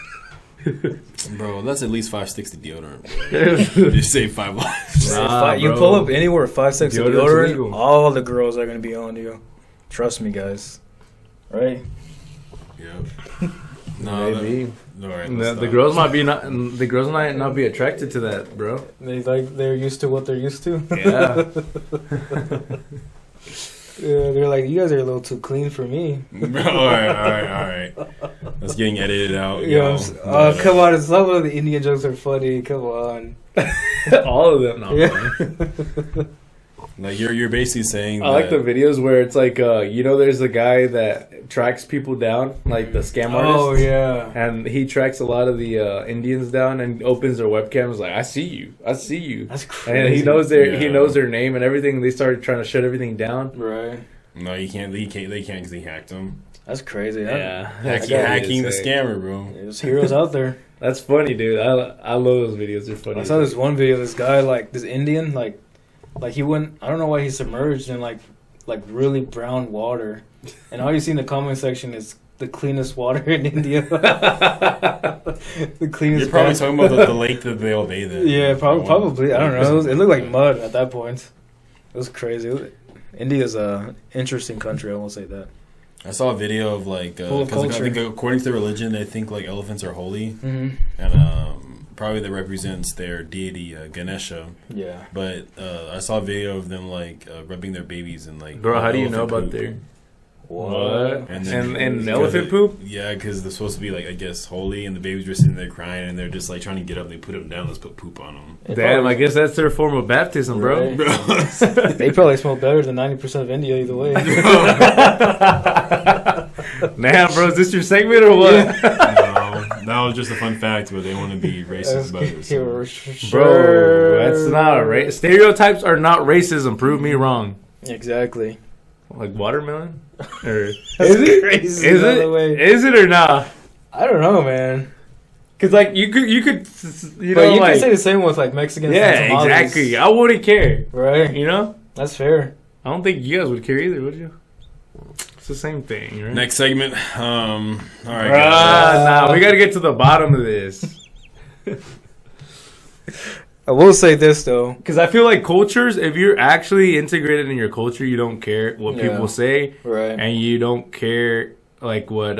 Bro, that's at least 5 sticks of deodorant, bro. Just save 5 lives. You bro. pull up anywhere 5 cents of Deodorant's deodorant, legal. all the girls are going to be on you. Trust me, guys. Right? Yep. No, Maybe. all right, The girls might not be attracted to that, bro. They're used to what they're used to. Yeah. Yeah, they're like, you guys are a little too clean for me. all right. That's getting edited out. Yeah, come on. Some of the Indian jokes are funny. Come on. All of them. No, Yeah. Like you're basically saying I like the videos where it's like, there's a guy that tracks people down, like the scam artist. Oh, yeah. And he tracks a lot of the Indians down and opens their webcams like, I see you. That's crazy. And he knows their name and everything. They started trying to shut everything down. Right. No, you can't. They can't because he hacked them. That's crazy. Yeah. Hacking the scammer, bro. There's heroes out there. That's funny, dude. I love those videos. They're funny. I saw this one video. This guy, this Indian, like he went. I don't know why he submerged in like really brown water, and all you see in the comment section is the cleanest water in India. The cleanest. You're probably talking about the lake that they all bathe in. Yeah, probably. I don't know. It looked like mud at that point. It was crazy. India's a interesting country. I won't say that. I saw a video of Full of because I culture. think according to their religion, they think like elephants are holy, Mm-hmm. and probably that represents their deity Ganesha. Yeah. But I saw a video of them rubbing their babies in Bro, how do you elephant know about poop. their What? And then and elephant poop? Yeah, because they're supposed to be I guess holy, and the babies were sitting there crying, and they're just trying to get up. They put them down. Let's put poop on them. Damn, I guess that's their form of baptism, bro. Right. Bro, They probably smell better than 90% of India either way. Damn, bro, is this your segment or what? no, that was just a fun fact, but they want to be racist about it. So. Bro, that's not stereotypes are not racism. Prove me wrong. Exactly. Like watermelon? Or Is it? Crazy, Is by it? the way. Is it or not? I don't know, man. Cause like you could you But know you like can say the same with like Mexicans. and yeah, tamales. exactly. I wouldn't care. Right. You know, That's fair. I don't think you guys would care either, would you? It's the same thing, right? Next segment. All right, guys. Nah, we gotta get to the bottom of this. I will say this though. Because I feel like cultures, if you're actually integrated in your culture, you don't care what Yeah. people say, Right. and you don't care like what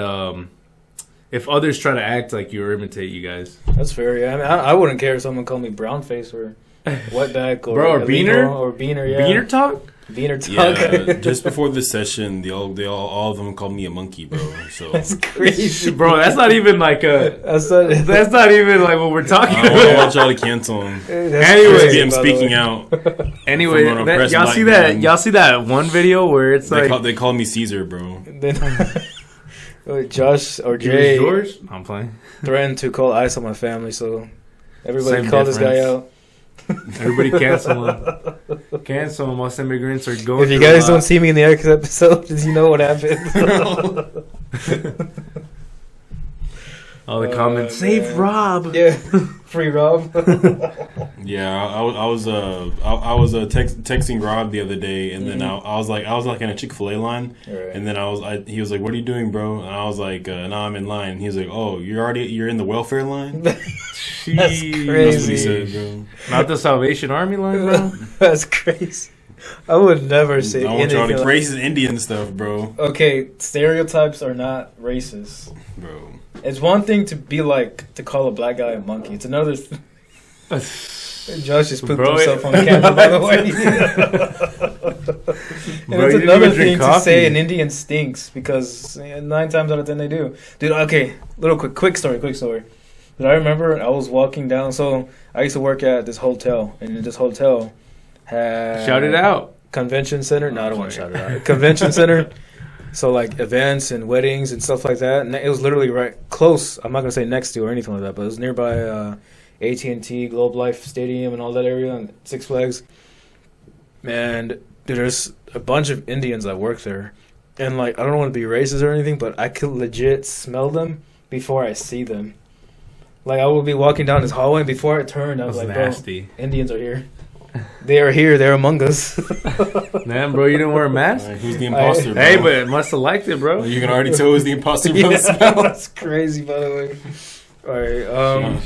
if others try to act like you or imitate you guys. That's fair. Yeah. I mean, I wouldn't care if someone called me brown face or wetback or Bro, or illegal beaner? or beaner. Yeah. Beaner talk? Beaner talk. Yeah, just before this session, all of them called me a monkey, bro. So That's crazy, Bro, that's not even like a. That's not. That's not even like what we're talking I about. want y'all to cancel him. Anyway, I'm speaking out. Anyway, From an oppressed y'all black see that? man. Y'all see that one video where it's like They call me Caesar, bro. Then Josh or Jay George? I'm playing. threatened to call ICE on my family, so everybody Same call this guy difference. out. Everybody cancel him. Cancel him. Us immigrants are going. If you through a guys lot. don't see me in the next episode, you know what happened. All the comments. Save man. Rob. Yeah, free Rob. Yeah, I was texting Rob the other day, and then I was like in a Chick-fil-A line, Right. and then he was like, "What are you doing, bro?" And I was like, "No, I'm in line." He was like, "Oh, you're in the welfare line." That's Jeez. That's what he crazy. said, bro. Not the Salvation Army line, bro. That's crazy. I would never say I want y'all anything to like- racist Indian stuff, bro. Okay, stereotypes are not racist. Bro. It's one thing to be like to call a black guy a monkey. It's another. Josh just put Bro, himself on camera, by the way. And Bro, it's you didn't another even drink thing to coffee. say an Indian stinks because 9 times out of 10 they do. Dude, okay, quick story. But I remember I was walking down. So I used to work at this hotel, and this hotel had Shout it out. convention center. No, I don't want to shout it out. Convention center. So like events and weddings and stuff like that. And it was literally right close. I'm not gonna say next to or anything like that, but it was nearby AT&T, Globe Life Stadium, and all that area, and Six Flags. And dude, there's a bunch of Indians that work there, and like I don't want to be racist or anything, but I could legit smell them before I see them. Like I would be walking down this hallway, and before I turned, I was That's like, nasty. "Bro, Indians are here. They are here. They're among us." Man, bro, you didn't wear a mask? Alright, who's the imposter, bro? Hey, but it must have liked it, bro. Well, you can already tell who's the imposter by Yeah, the smell. that's crazy, by the way. All right,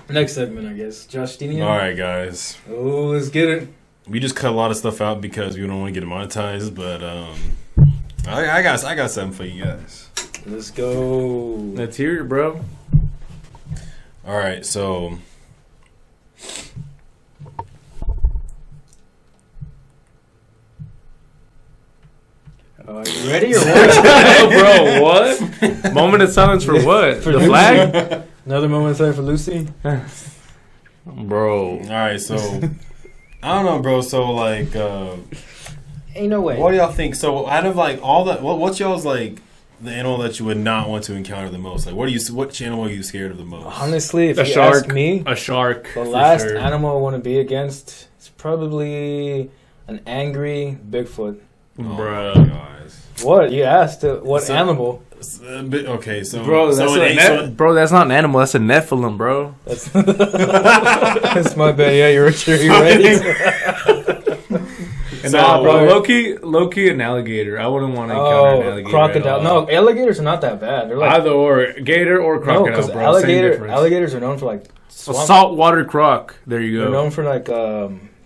next segment, I guess. Justinian. All right, guys. Oh, let's get it. We just cut a lot of stuff out because we don't want to get monetized, but I got something for you guys. Let's go. Let's hear it, bro. All right, so Are you ready or what? Bro, what? Moment of silence for what? For The Lucy. flag? Another moment of silence for Lucy. Bro. all right, so I don't know, bro. So like, Ain't no way. what do y'all think? So out of like all the, what's y'all's like the animal that you would not want to encounter the most? Like, what animal are you scared of the most? Honestly, if A you shark. ask me, A shark. the for last sure. animal I want to be against is probably an angry Bigfoot. Bro. Oh my guys. What? You asked what So- animal? Okay, so Bro, so bro, that's not an animal. That's a Nephilim, bro. That's, that's my bad. Yeah, you're right. Nah, bro. bro. Low-key an alligator. I wouldn't want to encounter an alligator. crocodile. at all. No, alligators are not that bad. They're like Either or. Gator or no, crocodile, because bro. Same difference. alligators are known for like A swamp. saltwater croc. There you They're go. known for like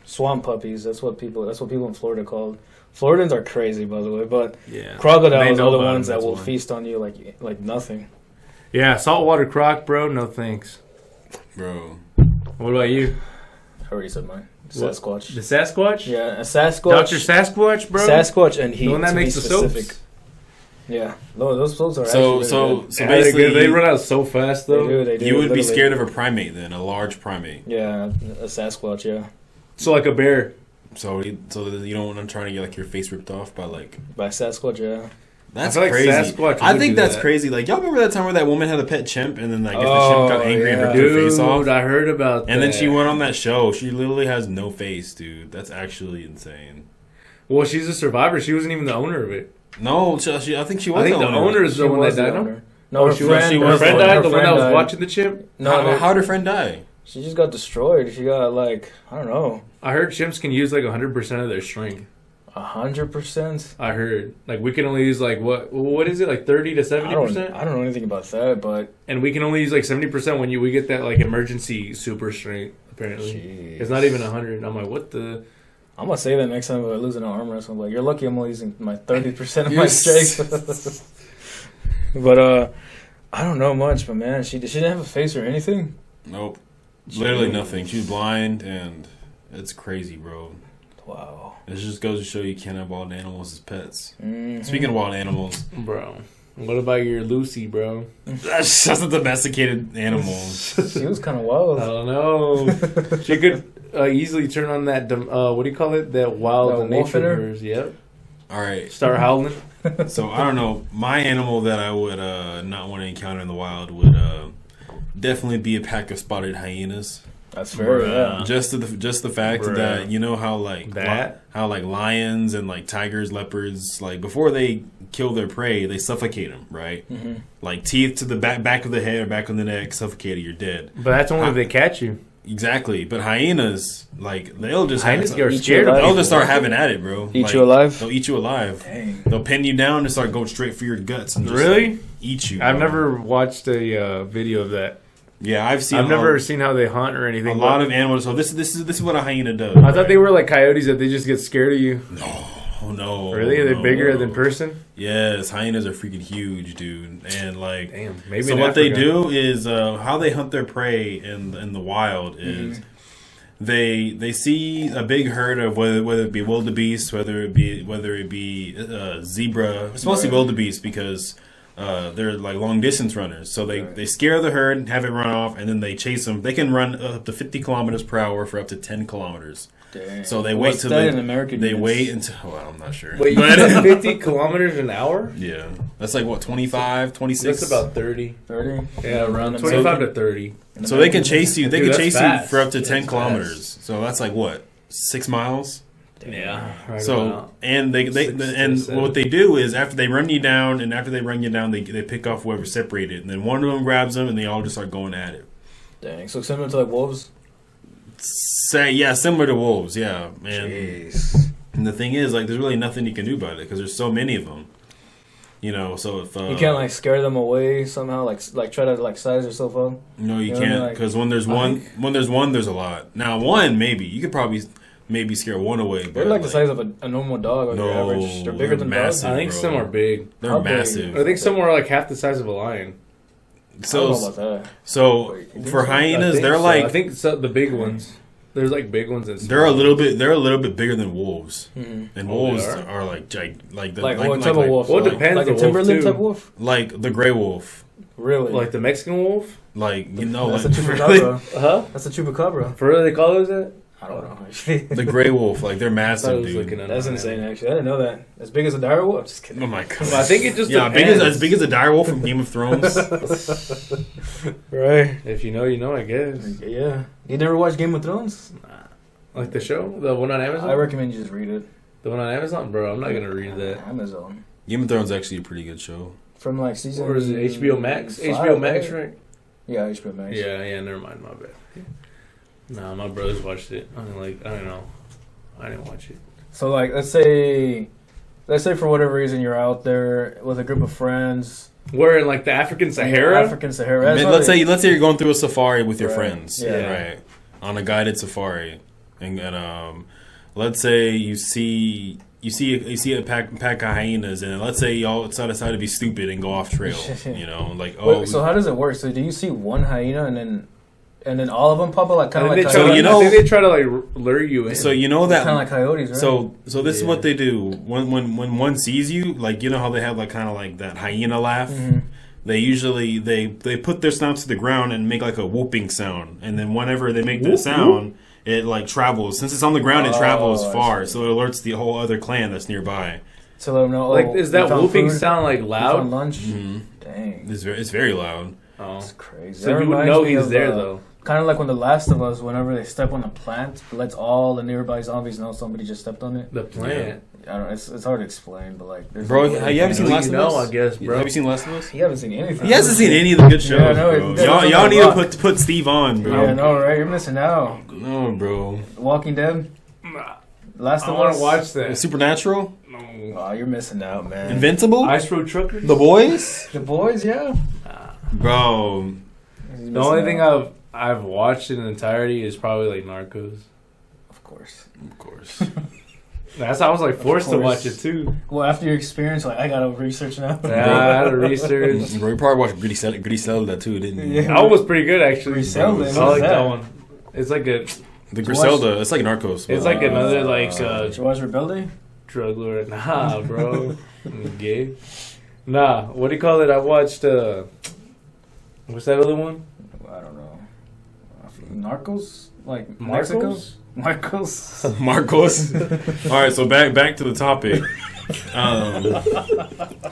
swamp puppies. That's what people in Florida called. Floridans are crazy, by the way, but Yeah. crocodiles They know are the about ones them, that that's will why. feast on you like nothing. Yeah, saltwater croc, bro. No thanks. bro. What about you? I already said mine. What? Sasquatch. The Sasquatch? Yeah, a Sasquatch. Dr. Sasquatch, bro? Sasquatch and heat. The one that to be makes the specific. soaps? Yeah, no, those soaps are So actually so really good. so Yeah, they're basically, good. They run out so fast, though. They do. you would be literally. scared of a primate then, a large primate. Yeah, a Sasquatch. Yeah, So like a bear. So you don't want to try to get like your face ripped off by like. by Sasquatch. Yeah. That's I feel like crazy. Sasquatch I would think do that's that. crazy. Like y'all remember that time where that woman had a pet chimp and then I guess the Oh, chimp got angry and yeah. ripped her face Dude, off. I heard about that. And then she went on that show. She literally has no face, dude. That's actually insane. Well, she's a survivor. She wasn't even the owner of it. No, I think she was. I think the owner is the one that was the died. owner. No? No, her friend. Her friend died. The one that was died. watching the chimp. No, how did her friend die? she just got destroyed. She got like I don't know, I heard chimps can use like 100% of their strength. 100%. I heard like we can only use like what is it like 30 to 70%, I don't know anything about that, but and we can only use like 70% when we get that like emergency super strength. Apparently, jeez. it's not even 100. I'm like, what the? I'm gonna say that next time I lose an arm wrestle. I'm like, you're lucky I'm only using my 30% of my strength. But I don't know much. But man, she didn't have a face or anything. Nope. Literally nothing. She was blind, and it's crazy, bro. Wow. It just goes to show you can't have wild animals as pets. Mm-hmm. Speaking of wild animals, Bro, what about your Lucy, bro? that's just a domesticated animal. She was kind of wild. I don't know. She could easily turn on that. What do you call it? That wild That wolf in nature her? hers. Yep. All right. Start howling. So I don't know. My animal that I would not want to encounter in the wild would definitely be a pack of spotted hyenas. That's fair. Yeah. Just the fact Bruh. that you know how like how like lions and like tigers, leopards, like before they kill their prey, they suffocate them, right? Mm-hmm. Like teeth to the back of the head or back of the neck, suffocated, you're dead. But that's only if they catch you. Exactly. But hyenas, like they'll just Hyenas get eat scared you of alive. they'll people. just start having at it, bro. Eat Like, you alive? They'll eat you alive. Dang. They'll pin you down and start going straight for your guts and just Really? like, eat you. I've bro. never watched a video of that. Yeah, I've never seen how they hunt or anything. a lot of animals. So this is what a hyena does. I thought they were like coyotes that they just get scared of you. Oh no! Really? Are they no. bigger than person? Yes, hyenas are freaking huge, dude. And like, Damn. Maybe. so in what they Africa. do is how they hunt their prey in the wild is they see a big herd of whether it be wildebeest, whether it be zebra. It's mostly wildebeest because they're like long distance runners. So they scare the herd, have it run off, and then they chase them. They can run up to 50 kilometers per hour for up to 10 kilometers. Dang. So they What's wait till that in American they units? wait until well, I'm not sure. Wait, you said 50 kilometers an hour? Yeah, that's like what 25, 26. That's about 30. 30. Yeah, around In 25 American- to 30. in So they can American chase you. They Dude, can that's chase fast. you for up to 10 That's kilometers. So that's like what 6 miles. Yeah. Right So about. and they Six to and seven. what they do is after they run you down, they pick off whoever's separated, and then one of them grabs them, and they all just start going at it. Dang. So similar to like wolves. Similar to wolves, yeah. And, Jeez. and the thing is, like, there's really nothing you can do about it because there's so many of them. You know, so if You can't like scare them away somehow, like try to like size yourself up. no, you You know, can't like, because when there's one, there's a lot. Now one maybe you could probably maybe scare one away, but They're like the size of a normal dog or No, your average. They're bigger they're than massive. dogs. I think bro. some are big. they're How big? massive. I think some are like half the size of a lion. I don't So know about that. so Wait, for I hyenas, think they're so. like I think so, the big ones. There's like big ones and they're a little bit bigger than wolves, Mm-hmm. and Oh, wolves they are like like the Like what type of wolf? Well, it Like- depends Like the a wolf, Timberland too. type wolf. like the gray wolf, Really? like the Mexican wolf. like you know, That's a like chupacabra. Huh? That's a chupacabra. For real, they call those that? I don't know. Actually, the gray wolf, like they're I thought I massive, was dude. looking at that's it. insane. Actually, I didn't know that. As big as a dire wolf. I'm just kidding. Oh my god! Well, I think it just big depends. as big as a dire wolf from Game of Thrones. Right. If you know, you know. I guess. Yeah. You never watched Game of Thrones? Like the show, the one on Amazon. I recommend you just read it. The one on Amazon, bro. I'm not gonna read that. Amazon. Game of Thrones is actually a pretty good show. From like season. Or is it HBO Max? 5, HBO Max, right? right? Yeah, HBO Max. Yeah. Never mind. My bad. Nah, my brothers watched it. I don't know. I didn't watch it. So like, let's say for whatever reason you're out there with a group of friends. We're in like the African Sahara. African Sahara. I That's mean, how let's they- say you're going through a safari with your Right. friends, Yeah. right? On a guided safari, and let's say you see a pack of hyenas, and let's say y'all decide to be stupid and go off trail. You know, like Wait, so how does it work? So do you see one hyena and then all of them pop up like kind of like So, coyotes? you know- I think they try to like lure you in. So you know that kind of like coyotes, right? So this is Yeah. what they do when one sees you, like you know how they have like kind of like that hyena laugh. Mhm. They usually they put their snouts to the ground and make like a whooping sound, and then whenever they make the Whoop, sound, it like travels. Since it's on the ground, it travels I far, see. so it alerts the whole other clan that's nearby. to let them know. like, oh, is you that found whooping food? sound like You found loud? lunch. Mm-hmm. Dang, It's very loud. Oh, that's crazy. so you would know he's there though. Kind of like when The Last of Us, whenever they step on a plant, it lets all the nearby zombies know somebody just stepped on it. The plant. I don't. It's hard to explain, but like, there's Bro, like, you haven't seen Last of Us? I guess, bro. Have you seen Last of Us? You haven't seen anything. He hasn't seen any of the good shows, Yeah, no, bro. it doesn't Y'all need rock. to put Steve on, bro. Yeah, no, right? You're missing out. No, bro. Walking Dead. Last I of want Us. to watch that. Supernatural? No. Oh, you're missing out, man. Invincible? Ice Road Truckers. The Boys? The Boys, yeah. Bro. The only thing I've watched in entirety is probably like Narcos. Of course. Of course. That's how I was like forced to course. watch it too. Well, after your experience, like I gotta research now. Yeah, I had to research. Bro, you probably watched Griselda too, didn't you? Yeah. That was pretty good actually. Griselda, I what's like that? that one. It's like a The Griselda, it's like Narcos. It's like another like Did you watch Rebelde? drug lord. Nah, bro. I'm gay. Nah, what do you call it? I watched what's that other one? I don't know. Narcos? Like Mexico? Marcos? Marcos? Marcos. All right, so back to the topic.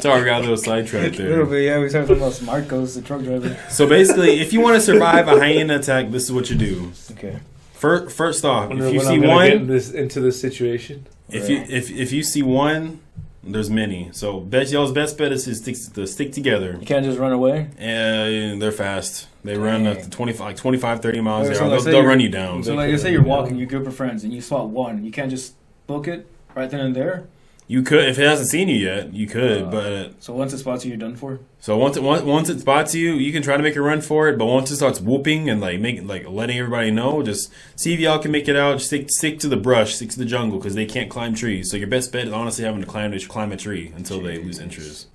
Sorry, we got a little sidetracked A little there. bit, yeah. We started talking about Marcos, the truck driver. So basically, if you want to survive a hyena attack, this is what you do. Okay. First off, Wonder if you when see I'm gonna get one, into this situation. if you see one, there's many. So y'all's best bet is to stick together. You can't just run away? And they're fast. They run Dang. up to 25, 30 miles Okay, an so hour. let's say They'll you're- run you down. So, like, let's say you're walking, your group of friends, and you spot one. You can't just book it right then and there? You could, if it hasn't seen you yet, you could. But So once it spots you, you're done for? so once it spots you, you can try to make a run for it. But once it starts whooping and letting everybody know, just see if y'all can make it out. Just stick to the brush, stick to the jungle, because they can't climb trees. So your best bet is honestly having to climb a tree until they lose interest.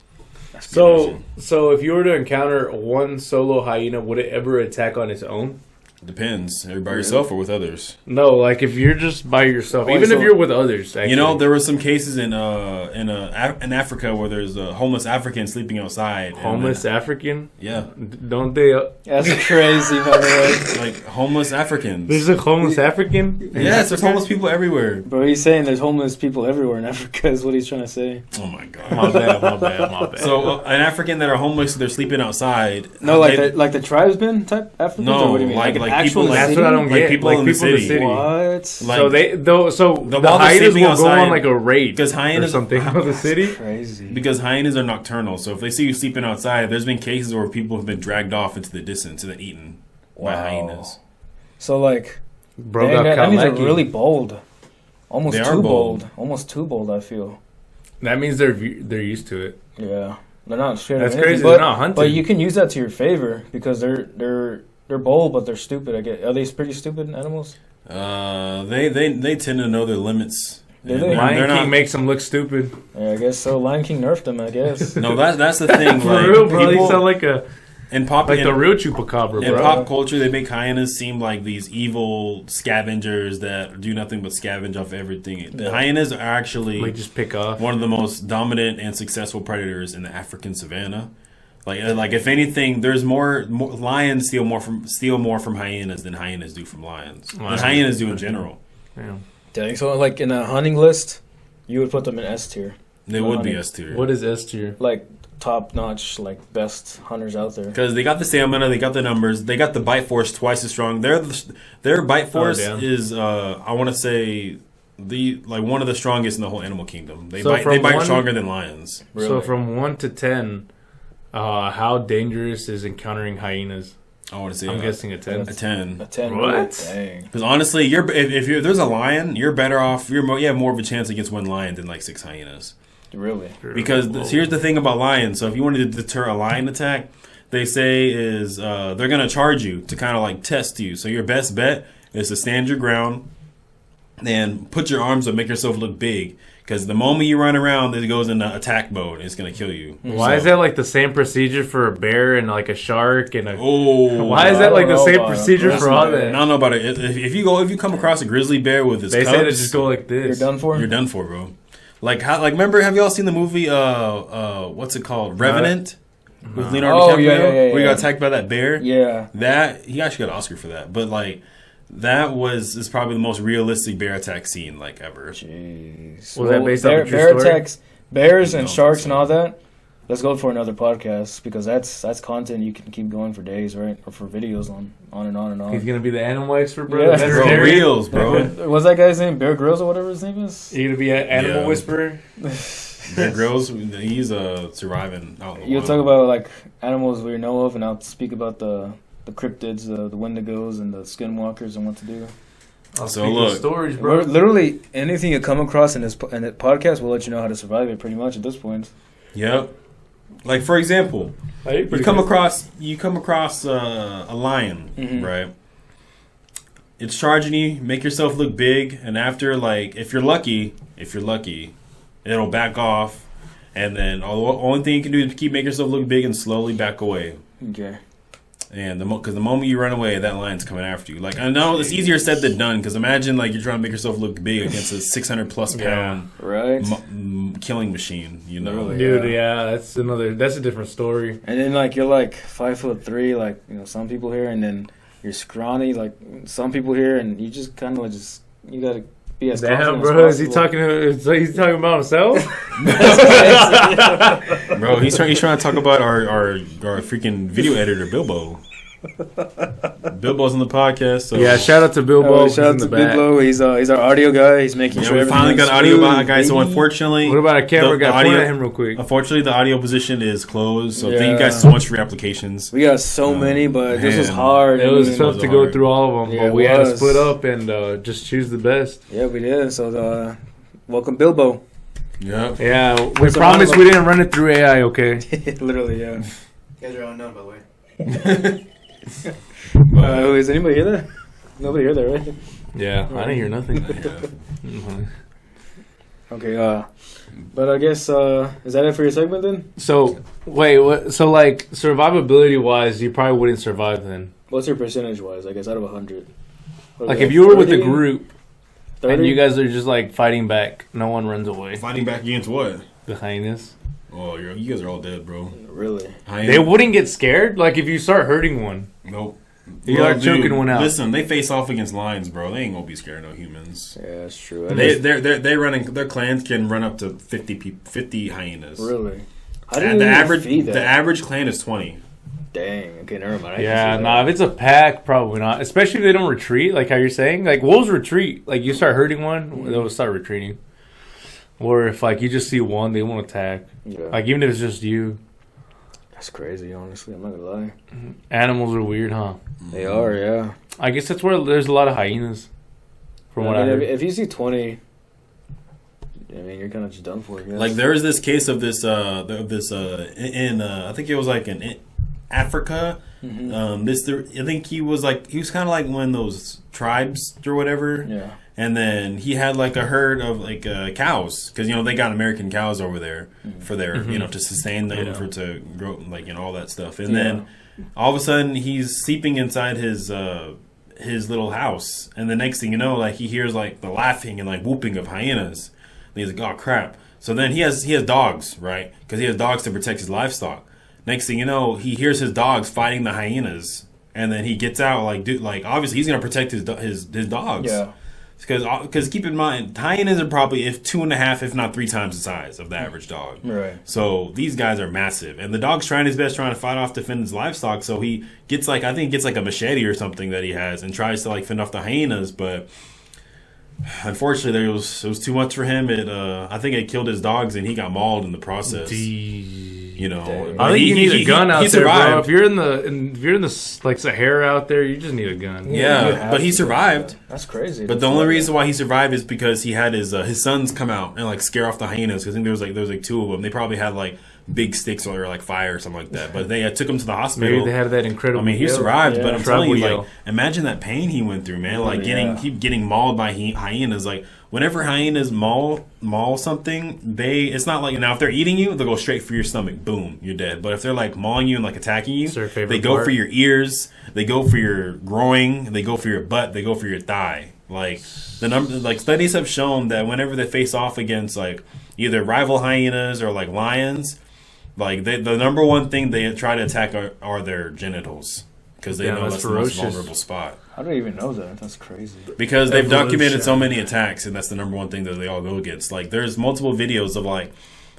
So if you were to encounter one solo hyena, would it ever attack on its own? Depends. Are you by yourself or with others? No, like if you're just by yourself, Wait, even so- if you're with others. Actually. You know, there were some cases in Africa where there's a homeless African sleeping outside. homeless African. Yeah, Don't they? That's crazy, by the way. like homeless Africans. There's a homeless African. Yes, there's homeless people everywhere. Bro, he's saying there's homeless people everywhere in Africa, is what he's trying to say. Oh my god. My bad. So an African that are homeless, they're sleeping outside. No, like They- the tribesmen type Africans? No, or what do you mean? like an people actual in the That's city? what I don't Like get. people Like in the people in the city. city. What? Like- So while the they're hyenas sleeping will go outside- on like a raid because hyenas or something out of the city. Crazy. Because hyenas are nocturnal, so if they see you sleeping outside, there's been cases where people have been dragged off into the distance and then eaten by hyenas. So, like, Bro dang, got that means they're lucky. really bold. Almost They too are bold. bold. Almost too bold, I feel. That means they're used to it. Yeah. They're not scared That's of anything. crazy. But, They're not hunting. but you can use that to your favor because they're bold, but they're stupid. I get. Are they pretty stupid animals? They tend to know their limits. Do And they? Lion King not. makes them look stupid. Yeah, I guess so. Lion King nerfed them, I guess. No, that's the thing. For like, real, bro. You people- sound like a in pop like in, the real chupacabra, in bro. pop culture, they make hyenas seem like these evil scavengers that do nothing but scavenge off everything. The hyenas are actually Like just pick off. one of the most dominant and successful predators in the African savannah. Like if anything, there's more lions steal more from hyenas than hyenas do from lions. Than Wow. hyenas do in general. Yeah. Dang. So, like in a hunting list, you would put them in S tier, They Well, would be honey, S tier. What is S tier? like top notch, like best hunters out there. Because they got the stamina, they got the numbers, they got the bite force twice as strong. Their bite force damn. is, I want to say, one of the strongest in the whole animal kingdom. They So bite from one- stronger than lions. Really? So from 1 to 10, how dangerous is encountering hyenas? I want to say I'm guessing a 10. a 10. A 10. What? Dang. Because honestly, if there's a lion, you're better off. You have more of a chance against one lion than like 6 hyenas. Really? Because Whoa. here's the thing about lions. So if you wanted to deter a lion attack, they say is they're gonna charge you to kind of like test you. So your best bet is to stand your ground and put your arms up, make yourself look big. Because the moment you run around, it goes into attack mode. And it's gonna kill you. Why is that like the same procedure for a bear and like a shark and a? Oh, Why is that like the I don't know same about it. procedure That's for all not- I that? don't know about it. If you come across a grizzly bear with his They cubs, say to just go like You're this. done for? you're done for, bro. Remember? Have y'all seen the movie? What's it called? Revenant with Leonardo Oh, DiCaprio, yeah, where he yeah. got attacked by that bear. Yeah. That he actually got an Oscar for that. But like that is probably the most realistic bear attack scene ever. Jeez. Was that based on a true bear story? attacks, bears and No, sharks it's and all that? let's go for another podcast because that's content you can keep going for days, right? Or for videos on and on and on. He's gonna be the animal expert, bro. Yeah. That's Bro, scary. reels, bro. What's that guy's name? Bear Grylls or whatever his name is? You're gonna be an animal Yeah. whisperer. Bear Grylls, he's surviving out in the You'll wild. talk about like animals we know of, and I'll speak about the cryptids, the Wendigos, and the skinwalkers, and what to do. I'll So speak look, the stories, bro. We're literally anything you come across in this podcast, we'll let you know how to survive it. Pretty much at this point. Yep. Like for example, Hey, you come across a lion, Mhm. right? It's charging you. Make yourself look big, and after like, if you're lucky, it'll back off, and then the only thing you can do is keep making yourself look big and slowly back away. Okay. And because the moment you run away, that lion's coming after you. Like I know it's easier said than done. Because imagine like you're trying to make yourself look big against a 600+ pound Right. killing machine. You know, Literally. Dude, Yeah. yeah, that's a different story. And then like you're like 5'3", like some people here, and then you're scrawny, like some people here, and you just kind of just you gotta be as Damn, confident bro, as is he possible. he's talking about himself? bro. He's trying to talk about our freaking video editor Bilbo. Bilbo's on the podcast. So Yeah, shout out to Bilbo. Oh, He's shout in out the to Big back. Blow. He's our audio guy. He's making yeah, sure we finally got everything's audio smooth, guy. So baby. unfortunately, What about a camera the guy? Point audio- at him real quick. Unfortunately, the audio position is closed. So thank you Yeah. guys so much for your applications. We got so many, but this was man. hard. It was I mean, tough to go through all of them, Yeah, but it we had to was. split up and just choose the best. Yeah, we did. So welcome, Bilbo. Yep. Yeah, we What's the promise matter? we didn't run it through AI, okay? Literally, yeah. You guys are unknown, by the way. Is anybody here there? Nobody here there, right? Yeah, I didn't hear nothing. Yeah. Okay, but I guess, is that it for your segment then? So, wait, so like, survivability-wise, you probably wouldn't survive then. What's your percentage-wise, I guess, out of 100? Like, if you were with a 30? group, 30? and you guys are just like fighting back, no one runs away. Fighting back against what? The hyenas. Oh, you guys are all dead, bro. Really? They wouldn't get scared? Like, if you start hurting one. Nope. You are choking one out. Listen, they face off against lions, bro. They ain't gonna be scared of no humans. Yeah, that's true. Their clans can run up to 50 hyenas. Really? How And did the you average feed that? the average clan is 20. Dang. Okay, never mind. I can Yeah, see nah, that. if it's a pack, probably not. Especially if they don't retreat, like how you're saying. Like, wolves retreat. Like, you start hurting one, they'll start retreating. Or if, like, you just see one, they won't attack. Yeah. Like, even if it's just you. That's crazy, honestly. I'm not gonna lie. Animals are weird, huh? They are, yeah. I guess that's where there's a lot of hyenas. From what I mean, heard. if you see 20, I mean, you're kind of just done for, I guess. Like there was this case of this I think it was like in Africa. Mhm. I think he was kind of like one of those tribes or whatever. Yeah. And then he had like a herd of like cows because they got American cows over there for their to sustain them to grow all that stuff. And then all of a sudden he's sleeping inside his little house, and the next thing you know, like he hears like the laughing and like whooping of hyenas. And he's like, oh crap! So then he has dogs, right? Because he has dogs to protect his livestock. Next thing you know, he hears his dogs fighting the hyenas, and then he gets out like obviously he's gonna protect his dogs. Yeah. Because keep in mind, hyenas are probably 2.5, if not 3 times the size of the average dog. Right. So these guys are massive, and the dog's trying his best, trying to fight off, defend his livestock. So he gets like a machete or something that he has, and tries to like fend off the hyenas. But unfortunately, it was too much for him. I think it killed his dogs, and he got mauled in the process. Dang. I think you need a gun out there, bro. survived. If you're in the like Sahara out there, you just need a gun. Yeah, You have but he to. survived. That's crazy. But the only reason why he survived is because he had his sons come out and like scare off the hyenas. Because I think there was like 2 of them. They probably had like big sticks or like fire or something like that. But they took him to the hospital. Maybe they had that incredible. I mean, he yell. survived, Yeah. but I'm telling you, Tribal like, yell. imagine that pain he went through, man. Like Yeah. getting mauled by hyenas. Like, whenever hyenas maul something, it's not like, now if they're eating you, they'll go straight for your stomach. Boom, you're dead. But if they're like mauling you and like attacking you, It's their favorite they go part. for your ears, they go for your groin, they go for your butt, they go for your thigh. Like studies have shown that whenever they face off against like either rival hyenas or like lions, like the number one thing they try to attack are their genitals, because they Yeah, know that's that's the most ferocious. vulnerable spot. How do I even know that? That's crazy. Because they've documented so Evolution. many attacks, and that's the number one thing that they all go against. Like, there's multiple videos of like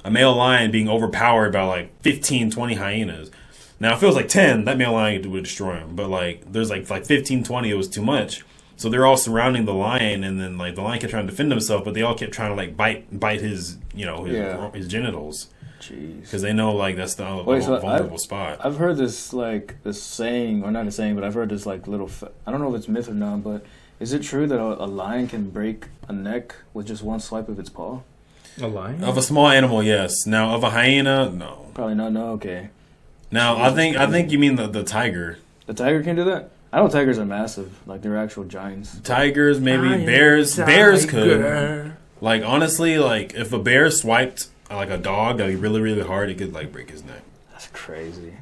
a male lion being overpowered by like 15, 20 hyenas. Now, if it was like 10, that male lion would destroy him. But like there's like 15, 20, it was too much. So they're all surrounding the lion, and then like the lion kept trying to defend himself, but they all kept trying to like bite his his genitals. Jeez. Because they know like that's the vulnerable spot. I've heard this like this saying, or not a saying, but I've heard this like little. I don't know if it's myth or not, but is it true that a lion can break a neck with just one swipe of its paw? A lion? Of a small animal, yes. Now of a hyena, no. Probably not. No. Okay. Now I think you mean the tiger. The tiger can do that. I know tigers are massive. Like they're actual giants. Tigers, maybe bears. Bears could. Like honestly, like if a bear swiped like a dog like really really hard, it could like break his neck. That's crazy.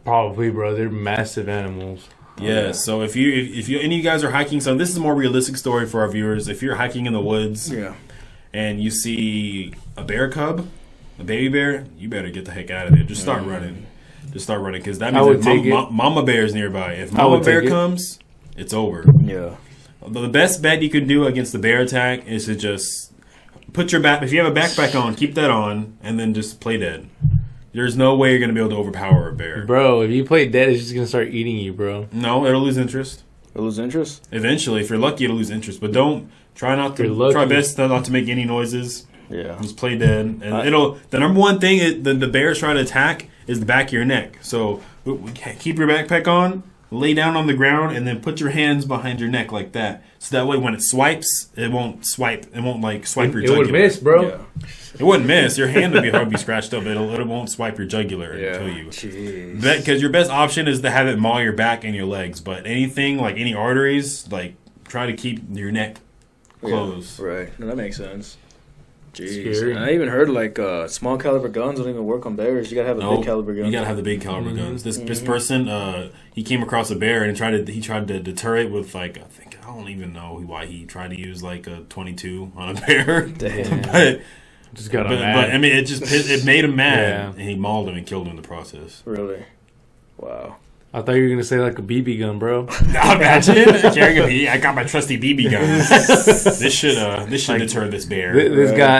Probably, bro. They're massive animals. Yeah. So if you any of you guys are hiking, so this is a more realistic story for our viewers. If you're hiking in the woods, and you see a bear cub, a baby bear, you better get the heck out of there. Just start running. Just start running, because that means if mama bear is nearby. If mama bear comes, it's over. Yeah. The best bet you can do against the bear attack is to just put your if you have a backpack on, keep that on, and then just play dead. There's no way you're going to be able to overpower a bear. Bro, if you play dead, it's just going to start eating you, bro. No, it'll lose interest. It'll lose interest? Eventually. If you're lucky, it'll lose interest. But try best not to make any noises. Yeah. Just play dead. And the number one thing the bear's trying to attack is the back of your neck. So keep your backpack on, lay down on the ground, and then put your hands behind your neck like that. So that way when it swipes, it won't swipe. It won't like swipe your jugular. It would miss, bro. Yeah. It wouldn't miss. Your hand would be scratched up. It won't swipe your jugular and kill you. Jeez. Because your best option is to have it maul your back and your legs. But anything like any arteries, like try to keep your neck closed. Yeah, right. No, that makes sense. Jeez. Scary. And I even heard like small caliber guns don't even work on bears. You gotta have a big caliber gun. You gotta have the big caliber guns. This person, he came across a bear and he tried to deter it with like I don't even know why he tried to use like a 22 on a bear. Damn. but mad. But I mean, it made him mad, and he mauled him and killed him in the process. Really? Wow. I thought you were gonna say like a BB gun, bro. Imagine carrying a BB. I got my trusty BB gun. This should deter this bear.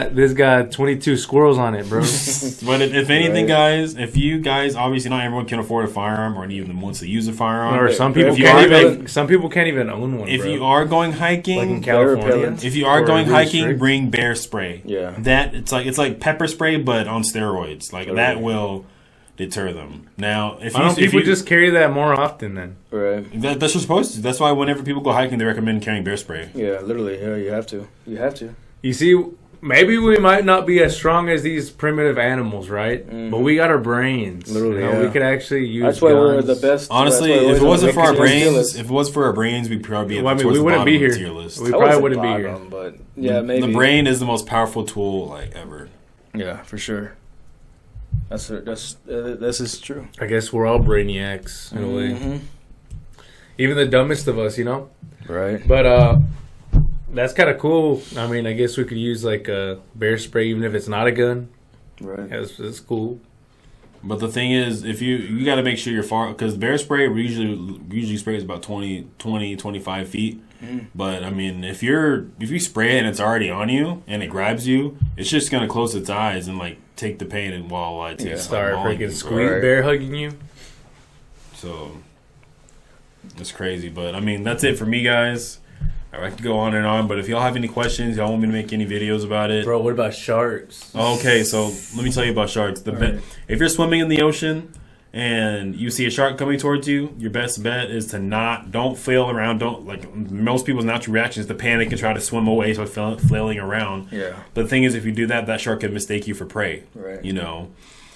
This got 22 squirrels on it, bro. But if anything, guys, if you guys obviously not everyone can afford a firearm or even wants to use a firearm, or some people can't even own one. If you are going hiking, like in California, if you are going hiking, bring bear spray. Yeah, that it's like pepper spray but on steroids. Like that will deter them. Now, if people just carry that more often, then right, that's what supposed to. That's why whenever people go hiking, they recommend carrying bear spray. Yeah, literally. Yeah, you have to. You have to. You see, maybe we might not be as strong as these primitive animals, right? Mm-hmm. But we got our brains. Literally, we could actually use. That's why we're the best. Honestly, if it wasn't for our brains, we'd probably be we wouldn't be here. We probably wouldn't be here. But yeah, maybe the brain is the most powerful tool like ever. Yeah, for sure. This is true. I guess we're all brainiacs in a way. Even the dumbest of us, you know. Right. But that's kind of cool. I mean, I guess we could use like a bear spray, even if it's not a gun. Right. That's cool. But the thing is, if you got to make sure you're far, because bear spray usually sprays about 20, 25 feet. But I mean, if you spray it and it's already on you and it grabs you, it's just gonna close its eyes and like take the pain and while it takes start freaking squeeze bear hugging you. So it's crazy. But I mean, that's it for me, guys. I could go on and on, but if y'all have any questions, y'all want me to make any videos about it. Bro, what about sharks? Okay, so let me tell you about sharks. If you're swimming in the ocean and you see a shark coming towards you, your best bet is to don't flail around. Most people's natural reaction is to panic and try to swim away, so flailing around. Yeah. But the thing is, if you do that, that shark can mistake you for prey. Right. You know.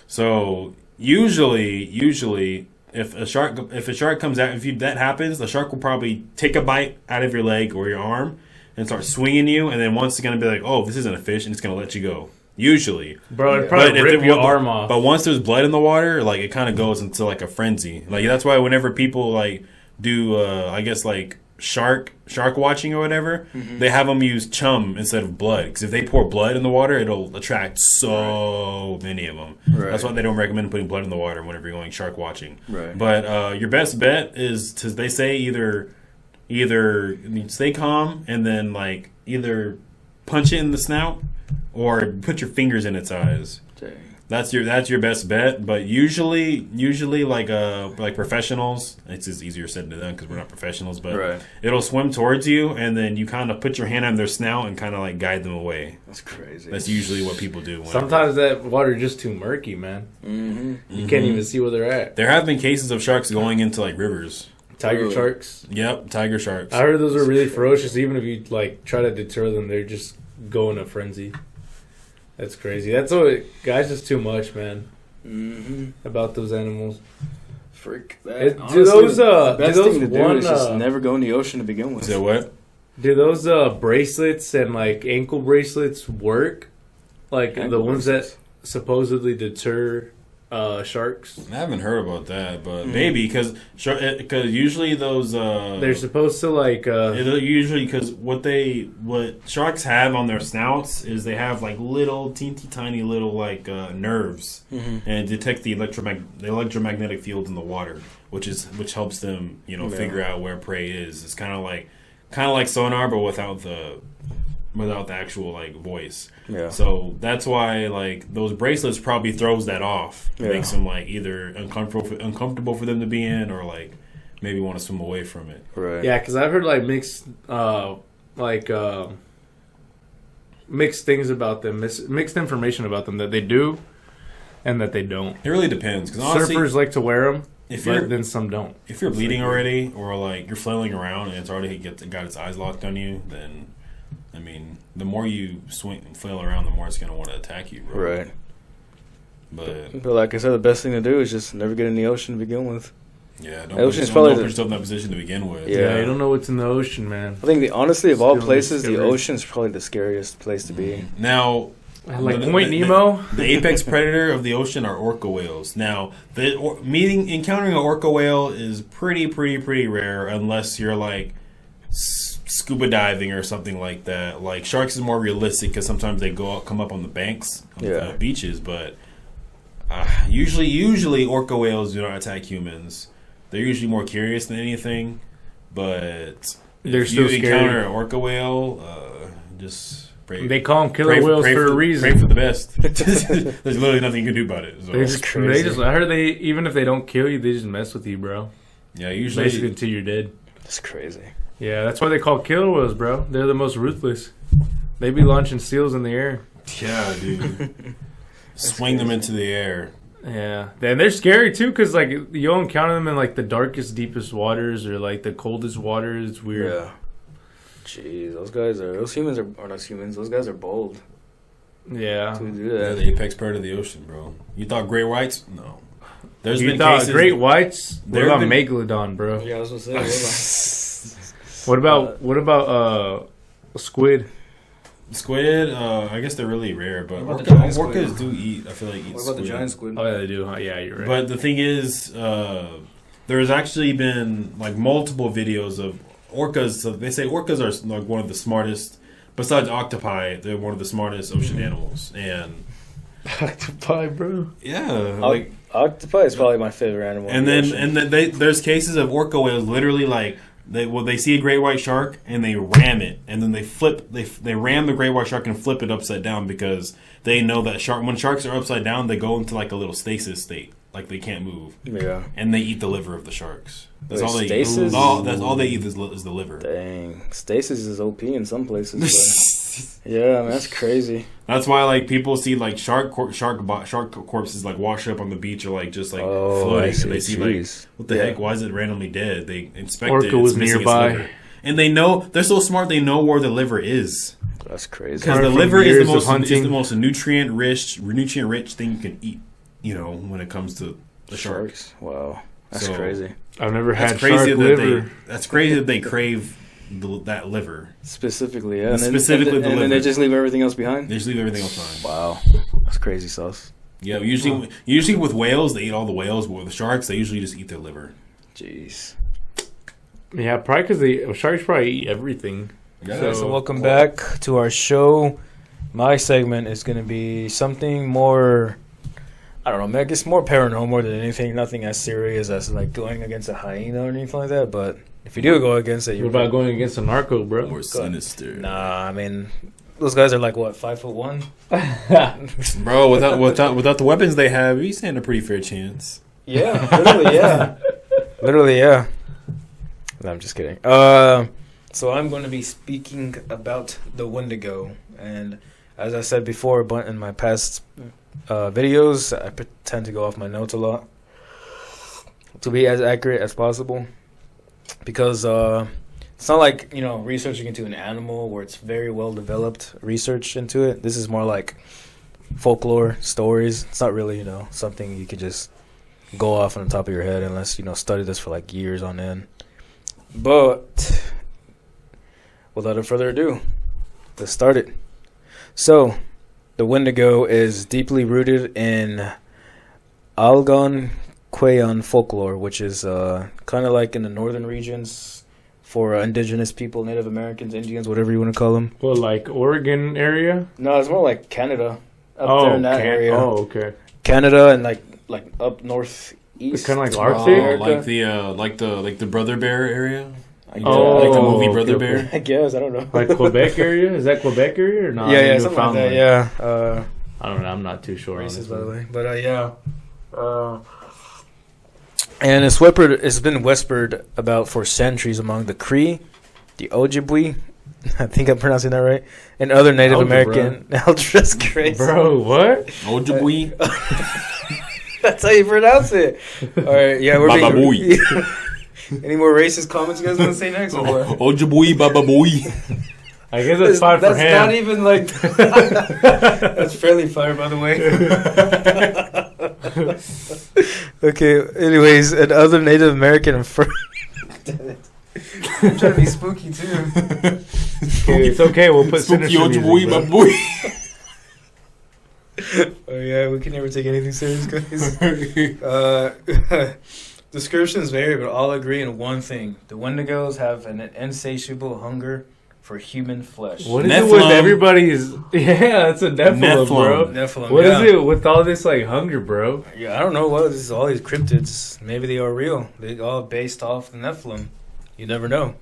So usually, if a shark comes out, if that happens, the shark will probably take a bite out of your leg or your arm and start swinging you, and then once it's gonna be like, oh, this isn't a fish, and it's gonna let you go. Usually, bro, it'd probably rip your arm off. But once there's blood in the water, like it kind of goes into like a frenzy. Like that's why whenever people like do, I guess like shark watching or whatever, they have them use chum instead of blood. Because if they pour blood in the water, it'll attract so many of them. Right. That's why they don't recommend putting blood in the water whenever you're going shark watching. Right. But your best bet is to, they say, either stay calm and then like either punch it in the snout or put your fingers in its eyes. Dang. That's your best bet. But usually like professionals, it's just easier said than done because we're not professionals. But Right. it'll swim towards you, and then you kind of put your hand on their snout and kind of like guide them away. That's crazy. That's usually what people do. Sometimes that water is just too murky, man. Mm-hmm. You can't even see where they're at. There have been cases of sharks going into like rivers. Tiger Really? sharks. Yep, tiger sharks. I heard those are really ferocious. Even if you like try to deter them, they're just go in a frenzy. That's crazy. That's what guys just too much, man. Mm-hmm. About those animals. Freak that. Do Honestly, those the best do those thing to do one is just never go in the ocean to begin with. So what? do those bracelets and like ankle bracelets work? Like Ankle the ones bracelets? that supposedly deter sharks. I haven't heard about that, but maybe because usually those They're supposed to like usually because what sharks have on their snouts is they have like little teeny tiny little like nerves and detect the electromagnetic fields in the water, which helps them figure out where prey is. It's kind of like sonar, but without the actual like voice. Yeah. So that's why like those bracelets probably throws that off. Yeah. Makes them like either uncomfortable for them to be in, or like maybe want to swim away from it. Right. yeah, because I've heard like mixed things about them, mixed information about them that they do and that they don't. It really depends because honestly, Surfers like to wear them, but then some don't. if you're bleeding already, or like you're flailing around and it's already got its eyes locked on you, then I mean, the more you flail around, the more it's going to want to attack you, bro. Right. But like I said, the best thing to do is just never get in the ocean to begin with. yeah, The ocean's probably put yourself in that position to begin with. Yeah. Yeah, you don't know what's in the ocean, man. I think honestly, of all Still places, the scary. ocean's probably the scariest place to be. Now, Like the- Point the- Nemo. The apex predator of the ocean are orca whales. Now, encountering an orca whale is pretty rare unless you're like scuba diving or something like that. Like sharks is more realistic because sometimes they come up on the banks of the beaches, but usually orca whales do not attack humans. They're usually more curious than anything, but They're if still you scary. encounter an orca whale, just pray. They call them killer whales for a reason. Pray for the best. There's literally nothing you can do about it. So. They just, I heard even if they don't kill you, they just mess with you, bro. Yeah, usually. Basically until you're dead. That's crazy. Yeah, that's why they call killer whales, bro. They're the most ruthless. They be launching seals in the air. Yeah, dude. Swing them into the air. Yeah, and they're scary too, cause like you'll encounter them in like the darkest, deepest waters or like the coldest waters. It's weird. Yeah. Jeez, those humans are not humans. Those guys are bold Yeah. to do Yeah, that. the apex predator of the ocean, bro. You thought great whites? No. There's You been thought cases. great whites? What there about have been- megalodon, bro? Yeah, I was gonna say. What about squid? Squid, I guess they're really rare, but What about the giant squid? orcas do eat. I feel like eat What about the giant squid? Oh yeah, they do. Huh? Yeah, you're right. But the thing is, there's actually been like multiple videos of orcas. So they say orcas are like one of the smartest. Besides octopi, they're one of the smartest ocean animals. And octopi, bro. yeah, like Octopi is probably my favorite animal. and then there's cases of orca whales literally like they see a great white shark and they ram it, and then they ram the great white shark and flip it upside down because they know that when sharks are upside down, they go into like a little stasis state, like they can't move, Yeah. and they eat the liver of the sharks. That's Wait, all they stasis? eat. That's all they eat is the liver. Dang. Stasis is OP in some places. But yeah, man, that's crazy. That's why like people see like shark corpses like wash up on the beach or like just like floating, and they see like what the heck? Why is it randomly dead? They inspect Orca it. was It's missing nearby. its liver. And they know they're so smart. They know where the liver is That's crazy. because the From liver is years the of most hunting. nutrient rich thing you can eat. You know, when it comes to the shark. Sharks. Wow, that's So- crazy. I've never That's had crazy shark that liver. that's crazy that they crave that liver. Specifically, yeah. Specifically the and then they liver. just leave everything else behind. They just leave everything else behind. Wow, that's crazy sauce. Yeah, usually with whales they eat all the whales, but with the sharks they usually just eat their liver. Jeez. Yeah, probably because sharks probably eat everything. Yeah. So welcome back to our show. My segment is going to be something more, I don't know, I guess more paranormal than anything. Nothing as serious as like going against a hyena or anything like that. But if you do go against it, What you're about going against a narco, bro? More sinister. Nah, I mean, those guys are like what, 5'1"? Bro, without the weapons they have, we stand a pretty fair chance. Yeah, literally, yeah. Literally, yeah. No, I'm just kidding. So I'm going to be speaking about the Wendigo. And as I said before in my past videos, I tend to go off my notes a lot to be as accurate as possible. Because it's not like, researching into an animal where it's very well developed research into it. This is more like folklore stories. It's not really, something you could just go off on the top of your head unless, study this for like years on end. But without further ado, let's start it. So, the Wendigo is deeply rooted in Algonquian folklore, which is kind of like in the northern regions for indigenous people, Native Americans, Indians, whatever you want to call them. Well, like Oregon area? No, it's more like Canada. Up there in that area. Oh, okay. Canada and like up northeast. It's kind of like Arctic? Like the Brother Bear area? Like the movie Brother okay. Bear? I guess, I don't know. Like Quebec area? Is that Quebec area or not? Yeah, something like that, yeah. I don't know, I'm not too sure. Racist, by the way. But, yeah. And it's been whispered about for centuries among the Cree, the Ojibwe, I think I'm pronouncing that right, and other Native American. Algebra, crazy. Bro, what? Ojibwe? That's how you pronounce it. All right, yeah, we're Bababooey. Any more racist comments you guys want to say next? Or what? Ojibwe, bababooey. I guess that's fine for him. That's not even like... That's fairly fire, by the way. Okay, anyways, and other Native American and I'm trying to be spooky, too. Okay, it's okay, we'll put Spooky sinister Ojibwe, music, bababooey. Oh, yeah, we can never take anything serious, guys. Descriptions vary, but all agree in one thing. The Wendigos have an insatiable hunger for human flesh. What is it with everybody's... Yeah, it's a Nephilim, bro. Nephilim, What is it with all this, like, hunger, bro? Yeah, I don't know what is all these cryptids. Maybe they are real. They all based off the Nephilim. You never know.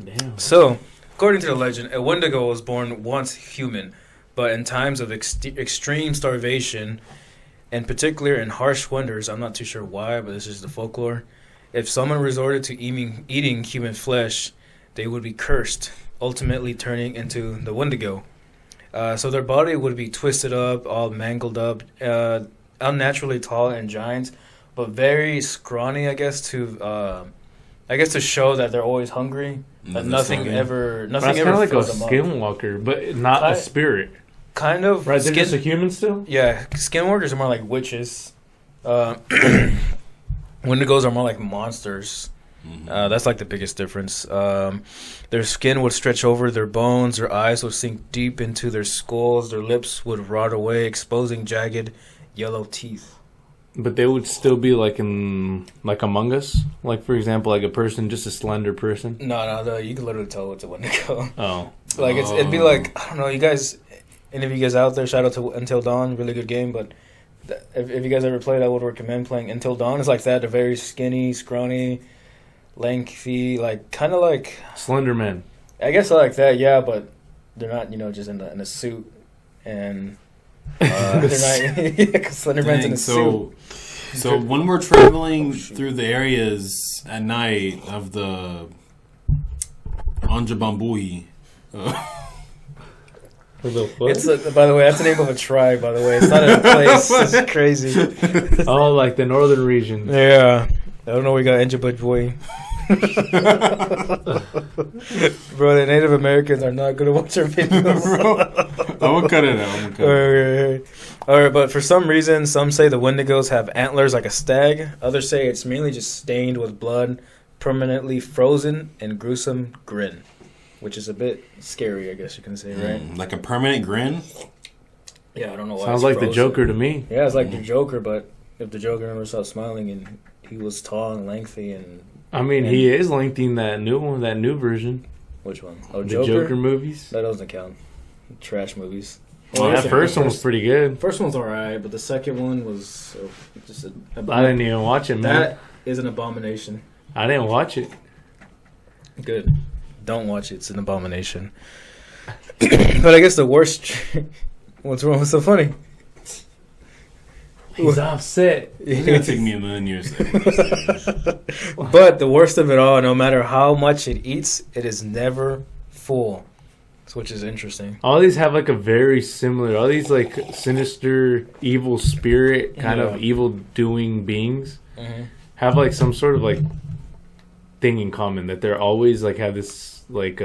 Damn. So, according to the legend, a Wendigo was born once human, but in times of extreme starvation, in particular in harsh winters, I'm not too sure why, but this is the folklore, if someone resorted to eating human flesh, they would be cursed, ultimately turning into the Wendigo. So their body would be twisted up, all mangled up, unnaturally tall and giant, but very scrawny, I guess to show that they're always hungry. That nothing ever That's kind of like a fills them up. skinwalker, but not a spirit. Kind of. Right, they're just a human still? Yeah, skinwalkers are more like witches. Wendigos are more like monsters. That's like the biggest difference. Their skin would stretch over their bones, their eyes would sink deep into their skulls, their lips would rot away, exposing jagged yellow teeth. But they would still be like Among Us? Like, for example, like a person, just a slender person? No, you can literally tell it's a Wendigo. Oh. Like, it'd be like, I don't know, you guys, any of you guys out there, shout out to Until Dawn, really good game, but if you guys ever played, I would recommend playing Until Dawn. It's like that, they're very skinny, scrawny, lengthy, like, kind of like... Slender Man. I guess I like that, yeah, but they're not, just in a suit, and... they're not... Because Slender Man's in a suit. So when we're traveling through the areas at night of the Anja Bambui... It's by the way, that's the name of a tribe. By the way, it's not a place. It's crazy. Oh, like the northern region. Yeah, I don't know. We got Ojibwe boy. Bro, the Native Americans are not gonna watch our videos. I will cut it out. All right, but for some reason, some say the Wendigos have antlers like a stag. Others say it's mainly just stained with blood, permanently frozen, and gruesome grin. Which is a bit scary, I guess you can say, right? Like a permanent grin? Yeah, I don't know why. Sounds like the Joker to me. Yeah, it's like the Joker, but if the Joker never stopped smiling and he was tall and lengthy and... I mean, he is lengthy in that new one, that new version. Which one? Oh, the Joker? Joker movies? That doesn't count. Trash movies. Well, that first one was pretty good. First one's alright, but the second one was just a... I didn't even watch it, man. That is an abomination. I didn't watch it. Good. Don't watch it. It's an abomination. But I guess the worst. What's wrong? What's so funny? He's offset. It's gonna take me a million years. But the worst of it all, no matter how much it eats, it is never full. Which is interesting. All these have like a very similar. All these like sinister, evil spirit kind of evil doing beings have like some sort of like thing in common that they're always like have this like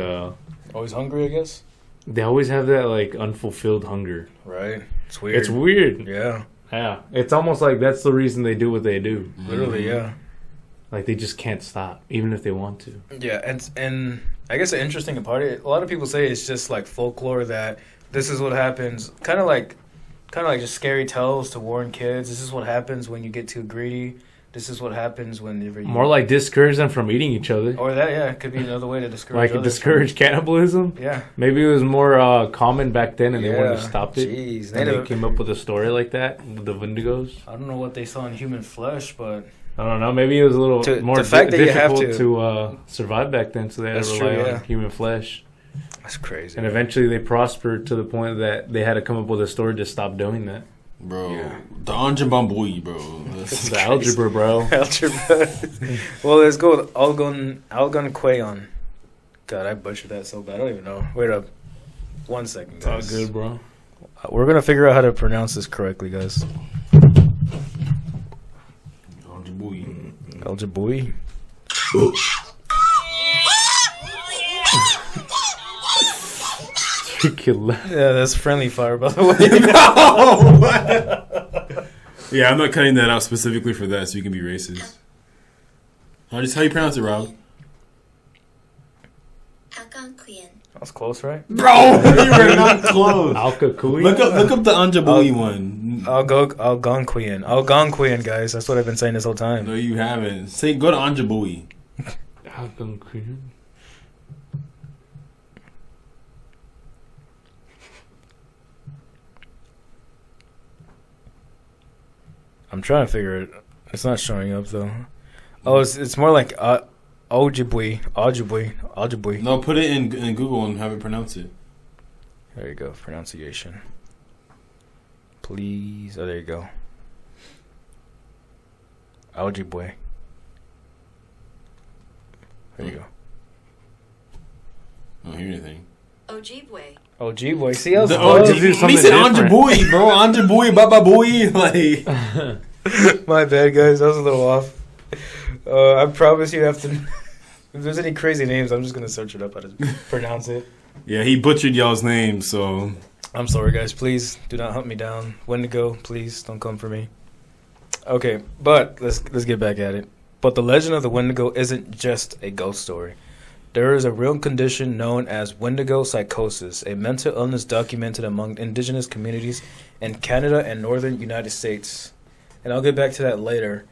always hungry, I guess. They always have that like unfulfilled hunger. Right. It's weird. It's weird. Yeah. Yeah. It's almost like that's the reason they do what they do. Literally, yeah. Like they just can't stop, even if they want to. Yeah, and I guess the interesting part, a lot of people say it's just like folklore that this is what happens, kind of like just scary tales to warn kids. This is what happens when you get too greedy. This is what happens whenever you... More like discourage them from eating each other. Or that, yeah, it could be another way to discourage like discourage cannibalism? Yeah. Maybe it was more common back then and they wanted to stop it. Jeez. And they came up with a story like that, with the Wendigos. I don't know what they saw in human flesh, but... I don't know. Maybe it was a little more difficult to survive back then, so they had to rely on human flesh. That's crazy. And eventually they prospered to the point that they had to come up with a story to stop doing that. Bro, the Anjabambui, bro. That's the algebra, bro. Algebra. Well, let's go with Algonquin. God, I butchered that so bad. I don't even know. Wait up. 1 second, guys. It's all good, bro. We're going to figure out how to pronounce this correctly, guys. Aljabui. Yeah, that's friendly fire, by the way. Yeah, I'm not cutting that out specifically for that, so you can be racist. How you pronounce it, Rob? Algonquin. That was close, right? Bro, you were not close. Alcacui. Look up the Anjabui one. Algonquin, guys. That's what I've been saying this whole time. No, you haven't. Go to Anjabui. Algonquin. I'm trying to figure it. It's not showing up though. Oh, it's more like Ojibwe. No, put it in Google and have it pronounce it. There you go, pronunciation. Please. Oh, there you go. Ojibwe. There you go. I don't hear anything. Ojibwe. Ojibwe. See, I was He something said different. Anjabui, bro. Anjabui, Baba Bui. Like, my bad, guys. I was a little off. I promise you have to. If there's any crazy names, I'm just gonna search it up how to pronounce it. yeah, he butchered y'all's name, so I'm sorry, guys. Please do not hunt me down. Wendigo, please don't come for me. Okay, but let's get back at it. But the legend of the Wendigo isn't just a ghost story. There is a real condition known as Wendigo psychosis, a mental illness documented among indigenous communities in Canada and northern United States. And I'll get back to that later.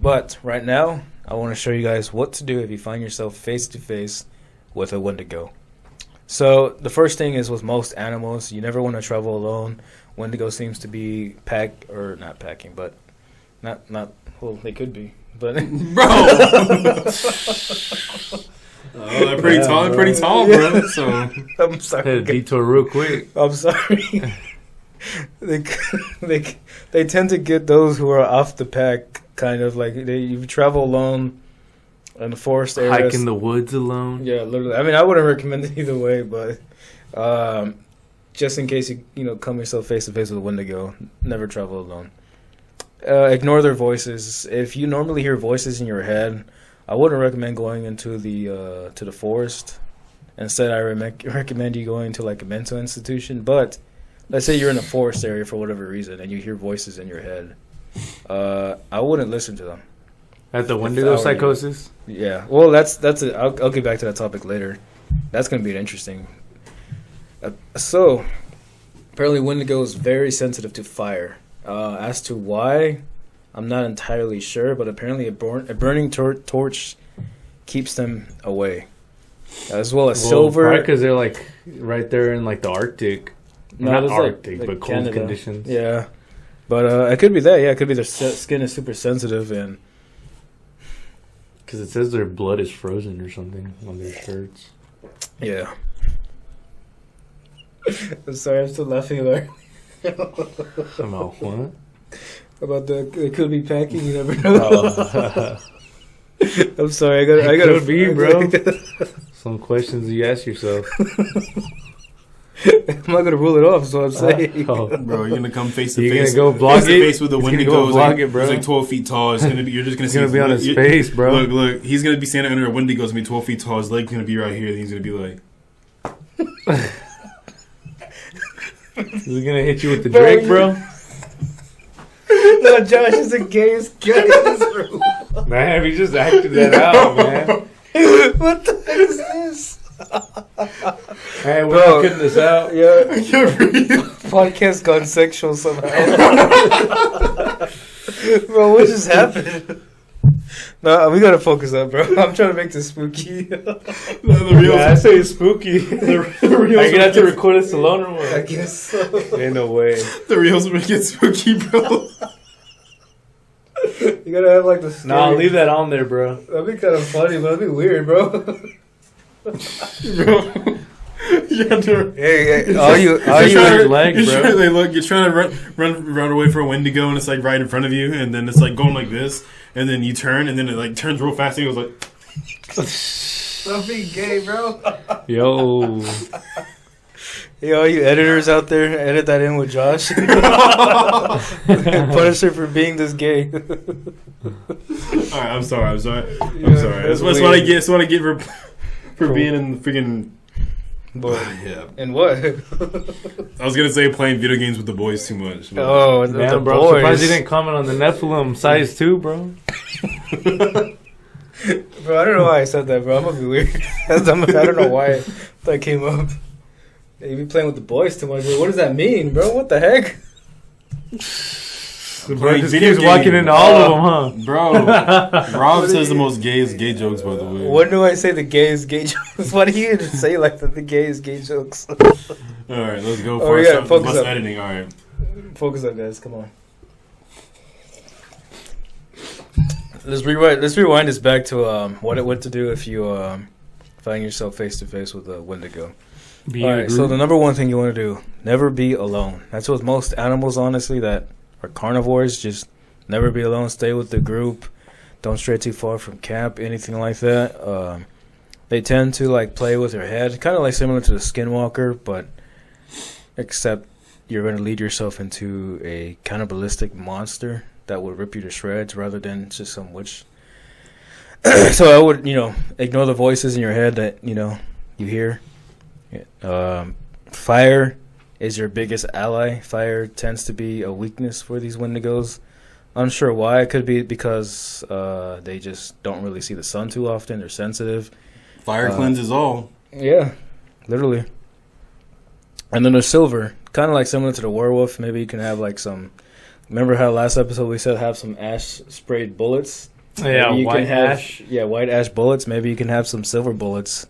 But right now, I want to show you guys what to do if you find yourself face to face with a Wendigo. So the first thing is with most animals, you never want to travel alone. Wendigo seems to be not packing, but not well, they could be, but bro. They're pretty tall, bro. Pretty tall, bro. So I'm sorry. Had a detour real quick. I'm sorry. they tend to get those who are off the pack, kind of like you travel alone in the forest areas. Hike in the woods alone. Yeah, literally. I mean, I wouldn't recommend it either way, but just in case you come yourself face to face with a Wendigo, never travel alone. Ignore their voices. If you normally hear voices in your head, I wouldn't recommend going into the to the forest. Instead, I recommend you going to like a mental institution. But let's say you're in a forest area for whatever reason and you hear voices in your head. I wouldn't listen to them. At the Wendigo psychosis? Yeah. Well, that's it. I'll get back to that topic later. That's going to be interesting. So, apparently Wendigo is very sensitive to fire. As to why, I'm not entirely sure, but apparently a burning torch keeps them away. As well as silver. Right, because they're like right there in like the Arctic. Not Arctic, like but cold Canada. conditions. Yeah. But it could be that. Yeah, it could be their skin is super sensitive and. Because it says their blood is frozen or something on their shirts. Yeah. I'm sorry, I'm still laughing about About what? about they could be packing. You never know. I'm sorry. I gotta could be, bro. Some questions you ask yourself. I'm not gonna rule it off. Is what I'm saying. Bro, you're gonna come face to You're face. gonna go vlog face to face with the Wendigos. vlog it, bro. He's like 12 feet tall. It's gonna be. You're just gonna It's see. gonna be on his face, bro. Look. He's gonna be standing under a Wendigo. It's gonna be 12 feet tall. His leg's gonna be right here. And he's gonna be like. He's gonna hit you with the Drake, bro. No, Josh is the gayest guy in this room. Man, we just acted that out, man. What the heck is this? Hey, we're not cutting this out. Yeah, podcast gone sexual somehow. Bro, what just happened? No, we gotta focus up, bro. I'm trying to make this spooky. I say it's spooky. Are you gonna have to record this alone or what? I guess so. Ain't no way. The reels make it spooky, bro. You gotta have like the. Nah, leave that on there, bro. That'd be kind of funny, but that'd be weird, bro. Bro. Hey, are you? You're trying to run away from a Wendigo, and it's like right in front of you, and then it's like going like this, and then you turn, and then it like turns real fast, and it goes like. Don't be gay, bro. Yo. Hey, all you editors out there, edit that in with Josh. Punish her for being this gay. Alright, I'm sorry. That's what I get. That's what I get for being in the freaking. Yeah. And what? I was gonna say playing video games with the boys too much. Oh, Damn, the bro. boys. Surprised you didn't comment on the Nephilim size 2, bro. Bro, I don't know why I said that, bro. I'm gonna be weird. I don't know why that came up. You be playing with the boys too much, bro. What does that mean, bro? What the heck? Bro, just keeps walking into all of them, huh? Bro, Rob says the most gayest gay jokes, by the way. When do I say the gayest gay jokes? Why do you just say like the gayest gay jokes? Alright, let's go for yeah, focus up. editing, alright. Focus up, guys. Come on. Let's rewind this back to what to do if you find yourself face to face with a Wendigo. Alright, so the number one thing you want to do, never be alone. That's what most animals, honestly, that are carnivores, just never be alone. Stay with the group. Don't stray too far from camp, anything like that. They tend to like play with your head, kind of like similar to the skinwalker, but except you're going to lead yourself into a cannibalistic monster that will rip you to shreds rather than just some witch. So I would, ignore the voices in your head that, you hear. Fire is your biggest ally. Fire tends to be a weakness for these Wendigos. Unsure why. It could be because they just don't really see the sun too often. They're sensitive. Fire cleanses all. Yeah, literally. And then there's silver. Kind of like similar to the werewolf. Maybe you can have like some... Remember how last episode we said have some ash sprayed bullets? Yeah, white ash. Yeah, white ash bullets. Maybe you can have some silver bullets.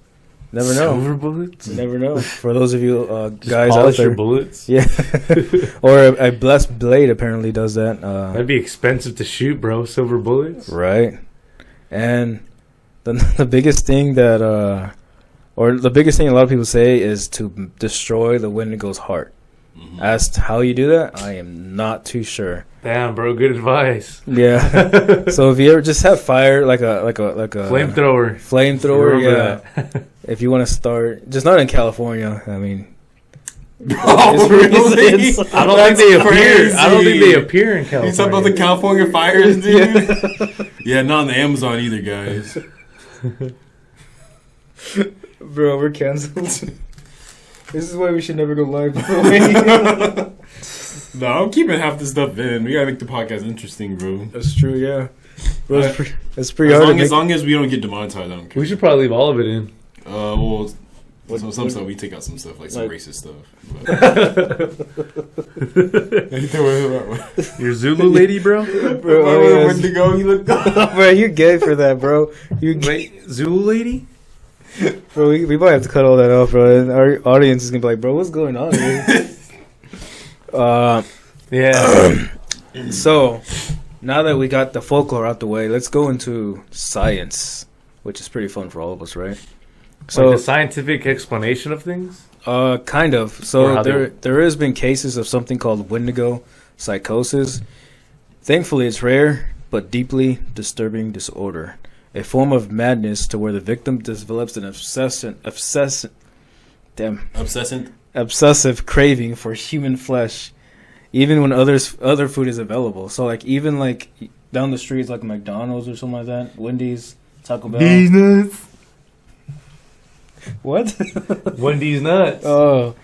Never know. Silver bullets? You never know. For those of you guys polish out there. your bullets? Yeah. Or a blessed blade apparently does that. That'd be expensive to shoot, bro. Silver bullets? Right. And the biggest thing that... or the biggest thing a lot of people say is to destroy the Wendigo's heart. Mm-hmm. As to how you do that, I am not too sure. Damn, bro, good advice. Yeah. So if you ever just have fire, like a flamethrower, yeah. If you want to start, just not in California. I mean, really? I don't think they appear. I don't think they appear in California. You talking about the California fires, dude? Yeah, not on the Amazon either, guys. Bro, we're canceled. This is why we should never go live, by the way. No, I'm keeping half the stuff in. We gotta make the podcast interesting, bro. That's true, yeah. Bro, it's pretty hard. As long as we don't get demonetized, I don't care. We should probably leave all of it in. Some stuff we take out some stuff, like some racist stuff. Your Zulu lady, bro? Bro, Wendigo, you look bro, you're gay for that, bro. Wait, Zulu lady? Bro, we might have to cut all that off, bro. And our audience is gonna be like, bro, what's going on here? Yeah. So, now that we got the folklore out the way, let's go into science, which is pretty fun for all of us, right? So, like the scientific explanation of things? Kind of. Or So how they- there has been cases of something called Wendigo psychosis. Thankfully, it's rare but deeply disturbing disorder, a form of madness to where the victim develops an obsessive craving for human flesh, even when other food is available. So like even like down the streets, like McDonald's or something like that, Wendy's, Taco Bell. These nuts. What? Wendy's nuts. Oh,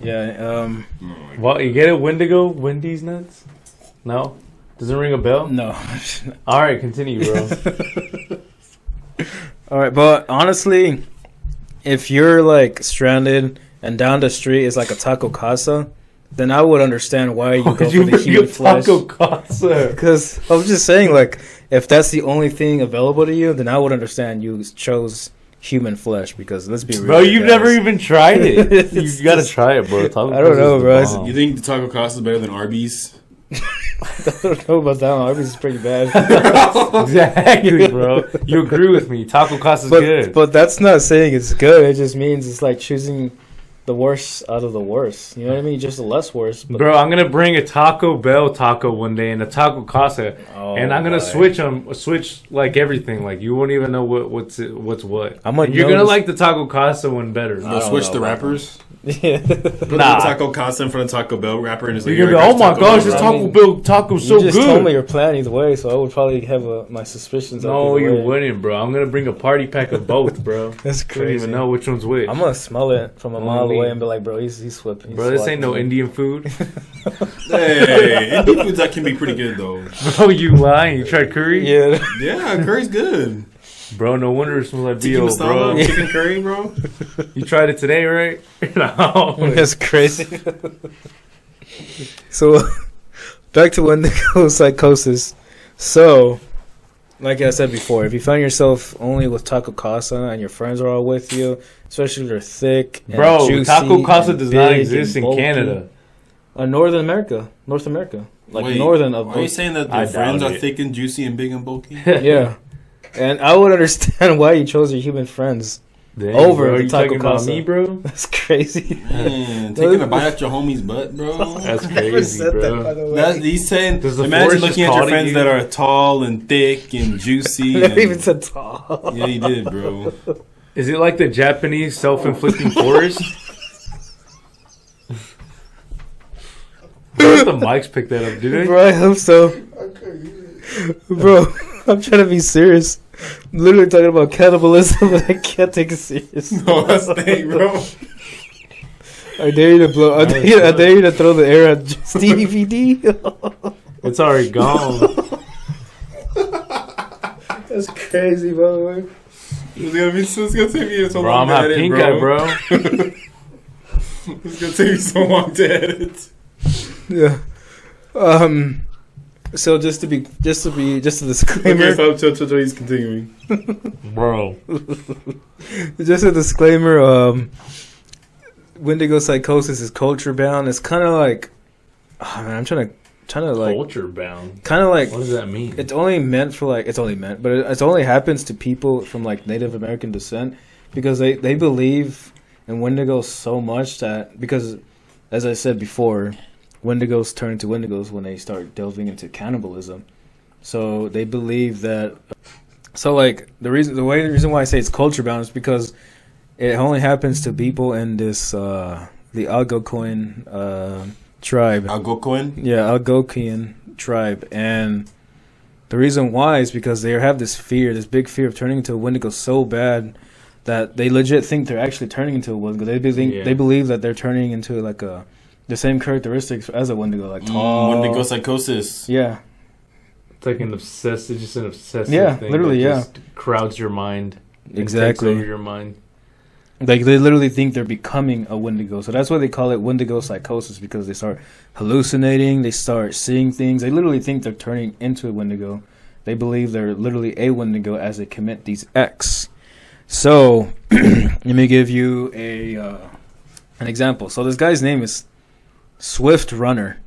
yeah. Well, you get it, Wendigo? Wendy's nuts? No? Doesn't ring a bell? No. All right, continue, bro. All right, but honestly, if you're like stranded and down the street is like a taco casa, then I would understand why you go for the human flesh. Taco casa? Because I was just saying, like, if that's the only thing available to you, then I would understand you chose human flesh. Because let's be real, Bro, you've guys. never even tried it. It's You gotta just- try it, bro. Taco I don't know, Casa's the bro. bomb. You think the taco casa is better than Arby's? I don't know about that one. Arby's is pretty bad. Exactly, bro. You agree with me. Taco Casa's good. But that's not saying it's good. It just means it's like choosing the worst out of the worst. You know what I mean? Just the less worst. But Bro, I'm gonna bring a Taco Bell taco one day and a Taco Casa, Oh, and I'm gonna my. switch like everything. Like you won't even know what's what. I'm gonna And you're gonna notice- like the Taco Casa one better. They'll switch the wrappers. Yeah. Put Nah. the taco casa in front of Taco Bell wrapper and just You're like, gonna be, oh my gosh, this Bell Taco wrapper." Bell taco's so You just good. told me your plan either way, so I would probably have my suspicions. No, up either you way. wouldn't, bro. I'm gonna bring a party pack of both, bro. That's I don't crazy. even know which one's which. I'm gonna smell it from a mile Only- away and be like, bro, he's flipping. Bro, this ain't no Indian food. Hey, Indian foods that can be pretty good though. Bro, you lying? You tried curry? Yeah. Yeah, curry's good. Bro, no wonder it smells like Tiki BO, masala, bro. chicken curry, bro. You tried it today, right? No. That's crazy. So, back to Wendigo psychosis. So, like I said before, if you find yourself only with Taco Casa and your friends are all with you, especially if they're thick and Bro, juicy Taco Casa and does not big exist and in bulky. Canada. North America, like Wait, northern of Are you saying that I their friends doubt are it. thick and juicy and big and bulky? Yeah, and I would understand why you chose your human friends. Dang, Over bro, the you Taco talking about Casa. me, bro? That's crazy. Man, taking a bite out your homie's butt, bro. That's Never crazy, said that, by bro. the way. That, he's saying, Does the imagine forest looking just at your call friends you? that are tall and thick and juicy. Never and- even said tall. Yeah, you did, bro. Is it like the Japanese self-inflicting forest? I hope the mics pick that up, do they? Bro, I hope so. Bro, I'm trying to be serious. I'm literally talking about cannibalism, but I can't take it serious. No, that's the thing, bro. I dare you to blow. I dare you to throw the air at Stevie D. It's already gone. That's crazy, by the way. It's gonna take me so Bro, long I'm to half edit, pink bro. eye, bro. It's gonna take me so long to edit. Yeah. So just a disclaimer. Okay, so he's continuing. Bro. Just a disclaimer. Wendigo psychosis is culture bound. It's kind of like, oh man, I'm trying to like, Culture bound. kind of like. What does that mean? It's only meant for like, it's only meant, but it only happens to people from like Native American descent because they believe in Wendigos so much that, because as I said before, Wendigos turn into Wendigos when they start delving into cannibalism. So they believe that. So like the reason why I say it's culture bound is because it only happens to people in this the Algonquin tribe. Algonquin? Yeah, Algonquian tribe, and the reason why is because they have this big fear of turning into a Wendigo so bad that they legit think they're actually turning into a Wendigo. They believe that they're turning into like the same characteristics as a Wendigo, like tall. Wendigo psychosis. Yeah, It's like an obsessive Yeah, thing. literally, that yeah. just crowds your mind. and takes exactly. over your mind. Like they literally think they're becoming a Wendigo, so that's why they call it Wendigo psychosis, because they start hallucinating, they start seeing things. They literally think they're turning into a Wendigo. They believe they're literally a Wendigo as they commit these acts. So let me give you an example. So this guy's name is Swift Runner.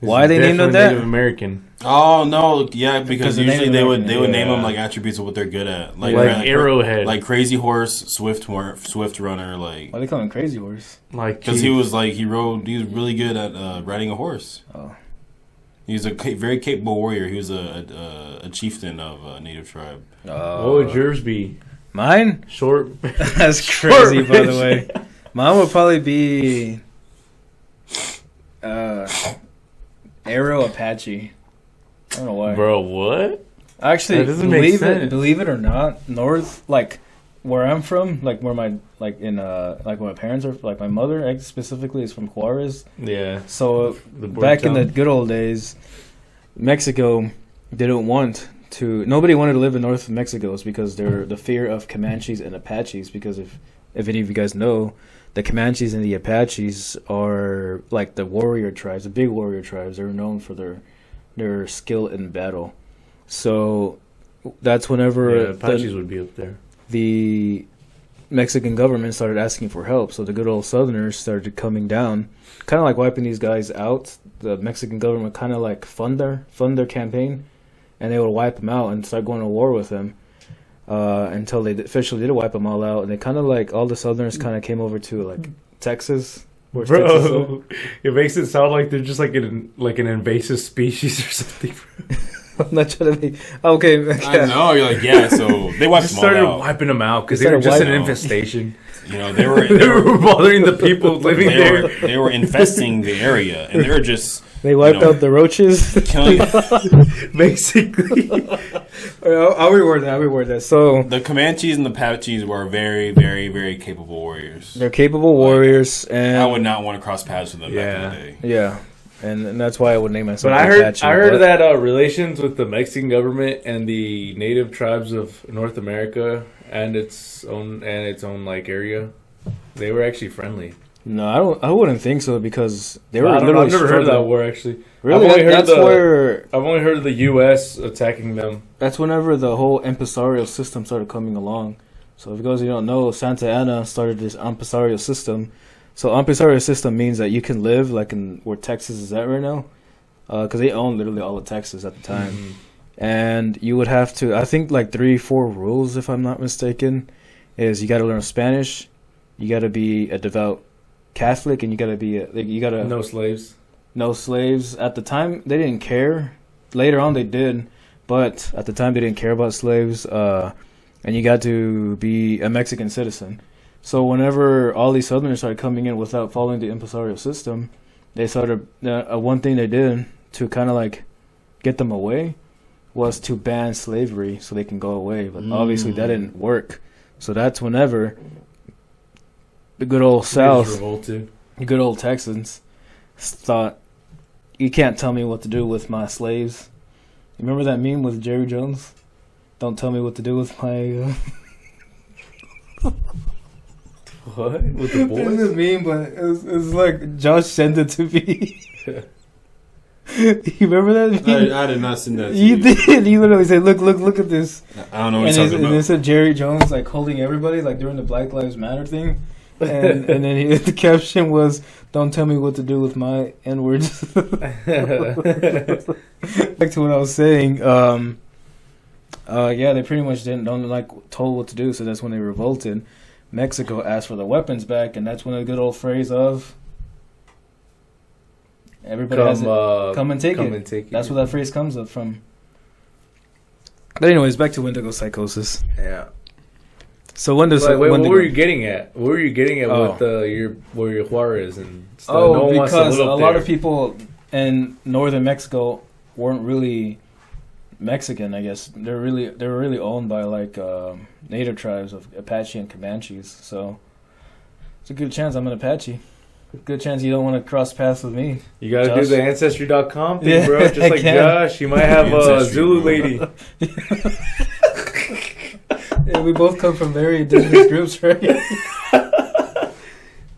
Why they named them that? Native American. Oh no, yeah, because the usually Native they American, would name yeah. them like attributes of what they're good at, Like Arrowhead. like crazy horse, swift runner, like Why they call him Crazy Horse? Like because he was really good at riding a horse. Oh. He's a very capable warrior. He was a chieftain of a native tribe. what would yours be? Mine? Short. That's crazy, by the way. Mine would probably be Arrow Apache. I don't know why. Bro, what? Actually, That doesn't make sense. believe it or not, north, like where I'm from, like where my like where my parents are, like my mother specifically is from Juarez. Yeah. So The back in the town. good old days, Mexico didn't want to. Nobody wanted to live in north of Mexico because they're the fear of Comanches and Apaches. Because if any of you guys know, the Comanches and the Apaches are like the warrior tribes, the big warrior tribes. They're known for their skill in battle. So that's whenever Apaches would be up there. the Mexican government started asking for help. So the good old Southerners started coming down, kind of like wiping these guys out. The Mexican government kind of like fund their campaign, and they would wipe them out and start going to war with them until they officially did wipe them all out. And they kind of like all the Southerners kind of came over to like Texas. Where's Texas at? Bro, it makes it sound like they're just like an invasive species or something. Bro. I'm not trying to be okay. I know you're like so they wiped Just them all started out. wiping them out because They they were started just an wiping- infestation. You know they were They were bothering the people living there. they were infesting the area, and they were just They wiped out the roaches. killing. Basically. I'll reword that. So The Comanches and the Apaches were very, very, very capable warriors. they're capable warriors, and I would not want to cross paths with them back in the day. yeah, and that's why I would name myself. But Apache, I heard but- that relations with the Mexican government and the native tribes of North America and its own like area, they were actually friendly. No, I wouldn't think so because they were I don't know, literally. I've never heard of that struggling. war actually. Really, I've only heard that's I've only heard of the U.S. attacking them. that's whenever the whole impresario system started coming along. So if you guys don't know, Santa Ana started this impresario system. So impresario system means that you can live like in where Texas is at right now, because they own literally all of Texas at the time. Mm-hmm. And you would have to, I think, like 3-4 rules, if I'm not mistaken, is you got to learn Spanish, you got to be a devout Catholic, and you got to be No slaves. no slaves. At the time, they didn't care. Later on, they did, but at the time, they didn't care about slaves. And you got to be a Mexican citizen. So whenever all these Southerners started coming in without following the impresario system, they started one thing they did to kind of like get them away was to ban slavery so they can go away. But obviously that didn't work. So that's whenever the good old South, Revolted. the good old Texans thought, you can't tell me what to do with my slaves. You remember that meme with Jerry Jones? Don't tell me what to do with my... What? With the It was boys? a meme, but it was like Josh sent it to me. You remember that meme? I did not send that to You you. did. You literally said, "Look at this." I don't know what And you're it, talking and it about. said Jerry Jones like holding everybody like during the Black Lives Matter thing, and then the caption was, "Don't tell me what to do with my N words." Back to what I was saying. Yeah, they pretty much don't like told what to do, so that's when they revolted. Mexico asked for the weapons back, and that's when the good old phrase of everybody has it. Come and take it. That's where that phrase comes up from. But anyways, back to Wendigo psychosis. Yeah. So Wendigo. Like, wait, what Wendigo. were you getting at? What were you getting at Oh. with where your Juarez and stuff? Oh, No one wants to because live a up lot there. of people in northern Mexico weren't really Mexican. I guess they were really owned by like native tribes of Apache and Comanches. So it's a good chance I'm an Apache. Good chance you don't want to cross paths with me. You gotta Josh. do the Ancestry.com thing, Yeah, bro. Just I like can. Josh, you might have a Ancestry, Zulu bro. lady. Yeah, we both come from very indigenous groups, right?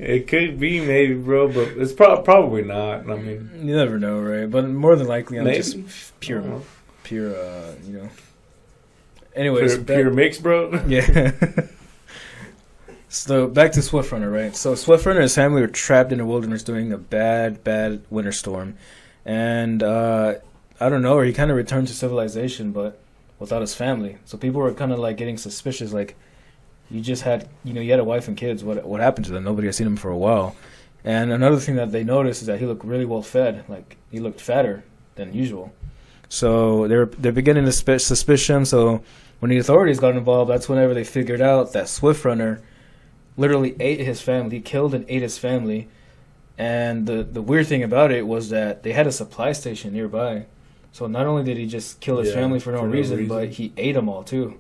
It could be maybe, bro, but it's probably not. I mean, You never know, right? But more than likely, I'm maybe. just pure, you know. Anyways, pure mix, bro. yeah. So back to Swift Runner, right? So Swift Runner and his family were trapped in the wilderness during a bad winter storm, and I don't know, or he kind of returned to civilization, but without his family. So people were kind of like getting suspicious, like you just had, you had a wife and kids. What happened to them? Nobody had seen him for a while. And another thing that they noticed is that he looked really well fed, like he looked fatter than usual. So they're beginning to suspicion. So when the authorities got involved, that's whenever they figured out that Swift Runner literally ate his family. He killed and ate his family. And the weird thing about it was that they had a supply station nearby. So not only did he just kill his family for no reason, but he ate them all too.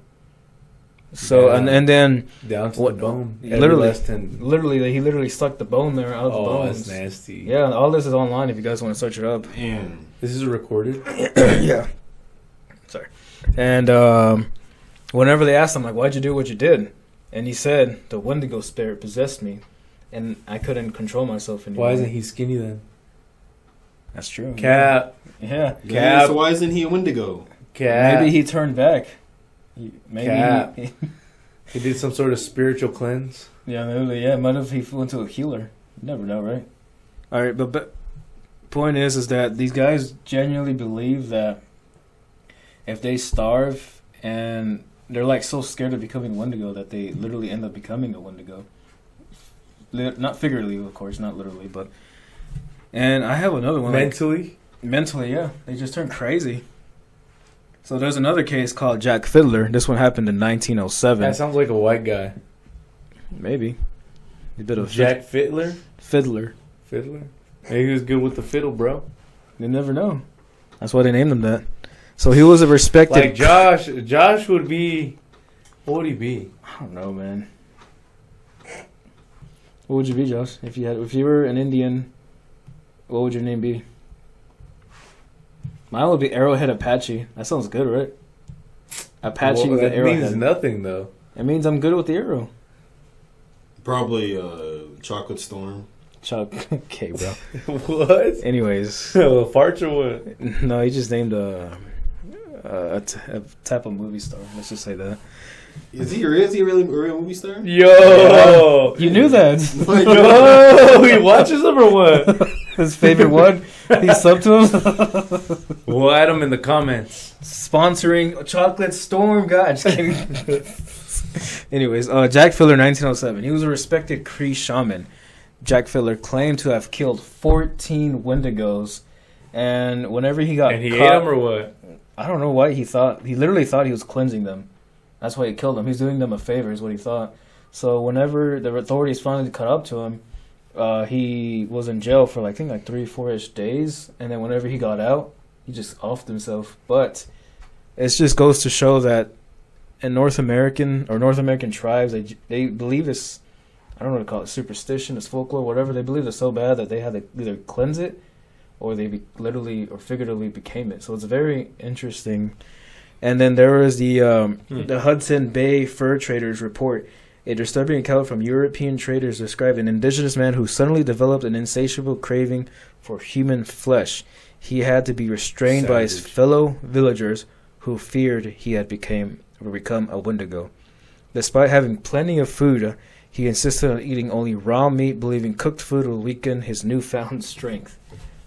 So and then down to the bone. Literally, he literally stuck the bone there out of the bones. That's nasty. Yeah, all this is online if you guys want to search it up. Man, this is recorded. Yeah. Sorry. And whenever they asked him, like, why'd you do what you did? And he said, the Wendigo spirit possessed me, and I couldn't control myself anymore. Why isn't he skinny then? That's true. Cap. Yeah. Cap. So why isn't he a Wendigo? Cap. Maybe he turned back. Maybe Cap. He did some sort of spiritual cleanse. Yeah, maybe. Yeah, might have. He went to a healer. You never know, right? All right, but point is that these guys genuinely believe that if they starve and they're like so scared of becoming Wendigo that they literally end up becoming a Wendigo. Not figuratively, of course, not literally, but. And I have another one. Mentally, yeah. They just turn crazy. So there's another case called Jack Fiddler. This one happened in 1907. that sounds like a white guy. Maybe. A bit of Jack Fiddler? Fiddler. Fiddler? Maybe he was good with the fiddle, bro. You never know. That's why they named him that. So he was a respected... Like Josh would be... What would he be? I don't know, man. What would you be, Josh? If you were an Indian, what would your name be? Mine would be Arrowhead Apache. That sounds good, right? Apache with the arrowhead. It means nothing, though. It means I'm good with the arrow. Probably Chocolate Storm. Okay, bro. What? Anyways. Farts or what? No, he just named a type of movie star. Let's just say that. Is he really a real movie star? Yo! You knew that. Yo! He watches them or what? His favorite one? He sub to him? We'll add him in the comments. Sponsoring Chocolate Storm, God. Just kidding. Anyways, Jack Fiddler, 1907. He was a respected Cree shaman. Jack Fiddler claimed to have killed 14 Wendigos, and whenever he got and he caught, ate them or what? I don't know why he thought. He literally thought he was cleansing them. That's why he killed them. He's doing them a favor, is what he thought. So whenever the authorities finally caught up to him, he was in jail for I think 3-4-ish days, and then whenever he got out, he just offed himself. But it just goes to show that in North American tribes, they believe this. I don't know what to call it, superstition, it's folklore, whatever. They believe it so bad that they had to either cleanse it, or they literally or figuratively became it. So it's very interesting. And then there was the Hudson Bay Fur Traders report. A disturbing account from European traders described an indigenous man who suddenly developed an insatiable craving for human flesh. He had to be restrained by his fellow villagers who feared he had become a Wendigo. Despite having plenty of food, he insisted on eating only raw meat, believing cooked food would weaken his newfound strength.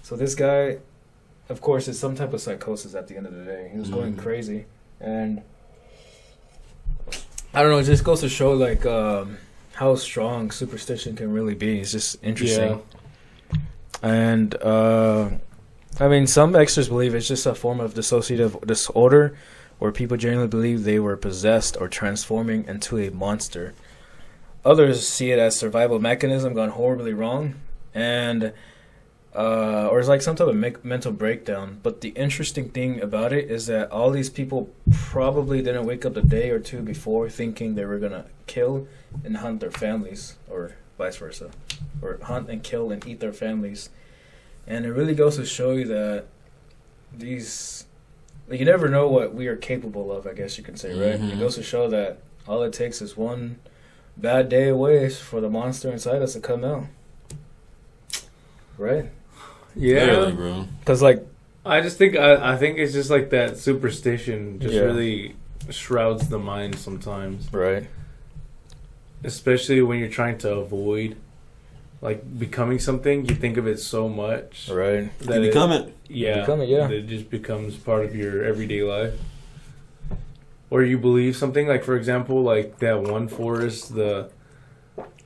So this guy, of course, is some type of psychosis at the end of the day. He was going crazy. And I don't know, it just goes to show how strong superstition can really be. It's just interesting. Yeah. And I mean, some experts believe it's just a form of dissociative disorder where people generally believe they were possessed or transforming into a monster. Others see it as survival mechanism gone horribly wrong, and or it's like some type of mental breakdown. But the interesting thing about it is that all these people probably didn't wake up a day or two before thinking they were gonna kill and hunt their families, or vice versa, or hunt and kill and eat their families. And it really goes to show you that these, you never know what we are capable of, I guess you can say, right? It goes to show that all it takes is one bad day away for the monster inside us to come out. Right? Yeah. Literally, bro. Because, I just think, I think it's just like that superstition just really shrouds the mind sometimes. Right. Especially when you're trying to avoid like becoming something, you think of it so much. Right. You become it. Yeah. Become it, yeah. That it just becomes part of your everyday life. Or you believe something, like for example, like that one forest, the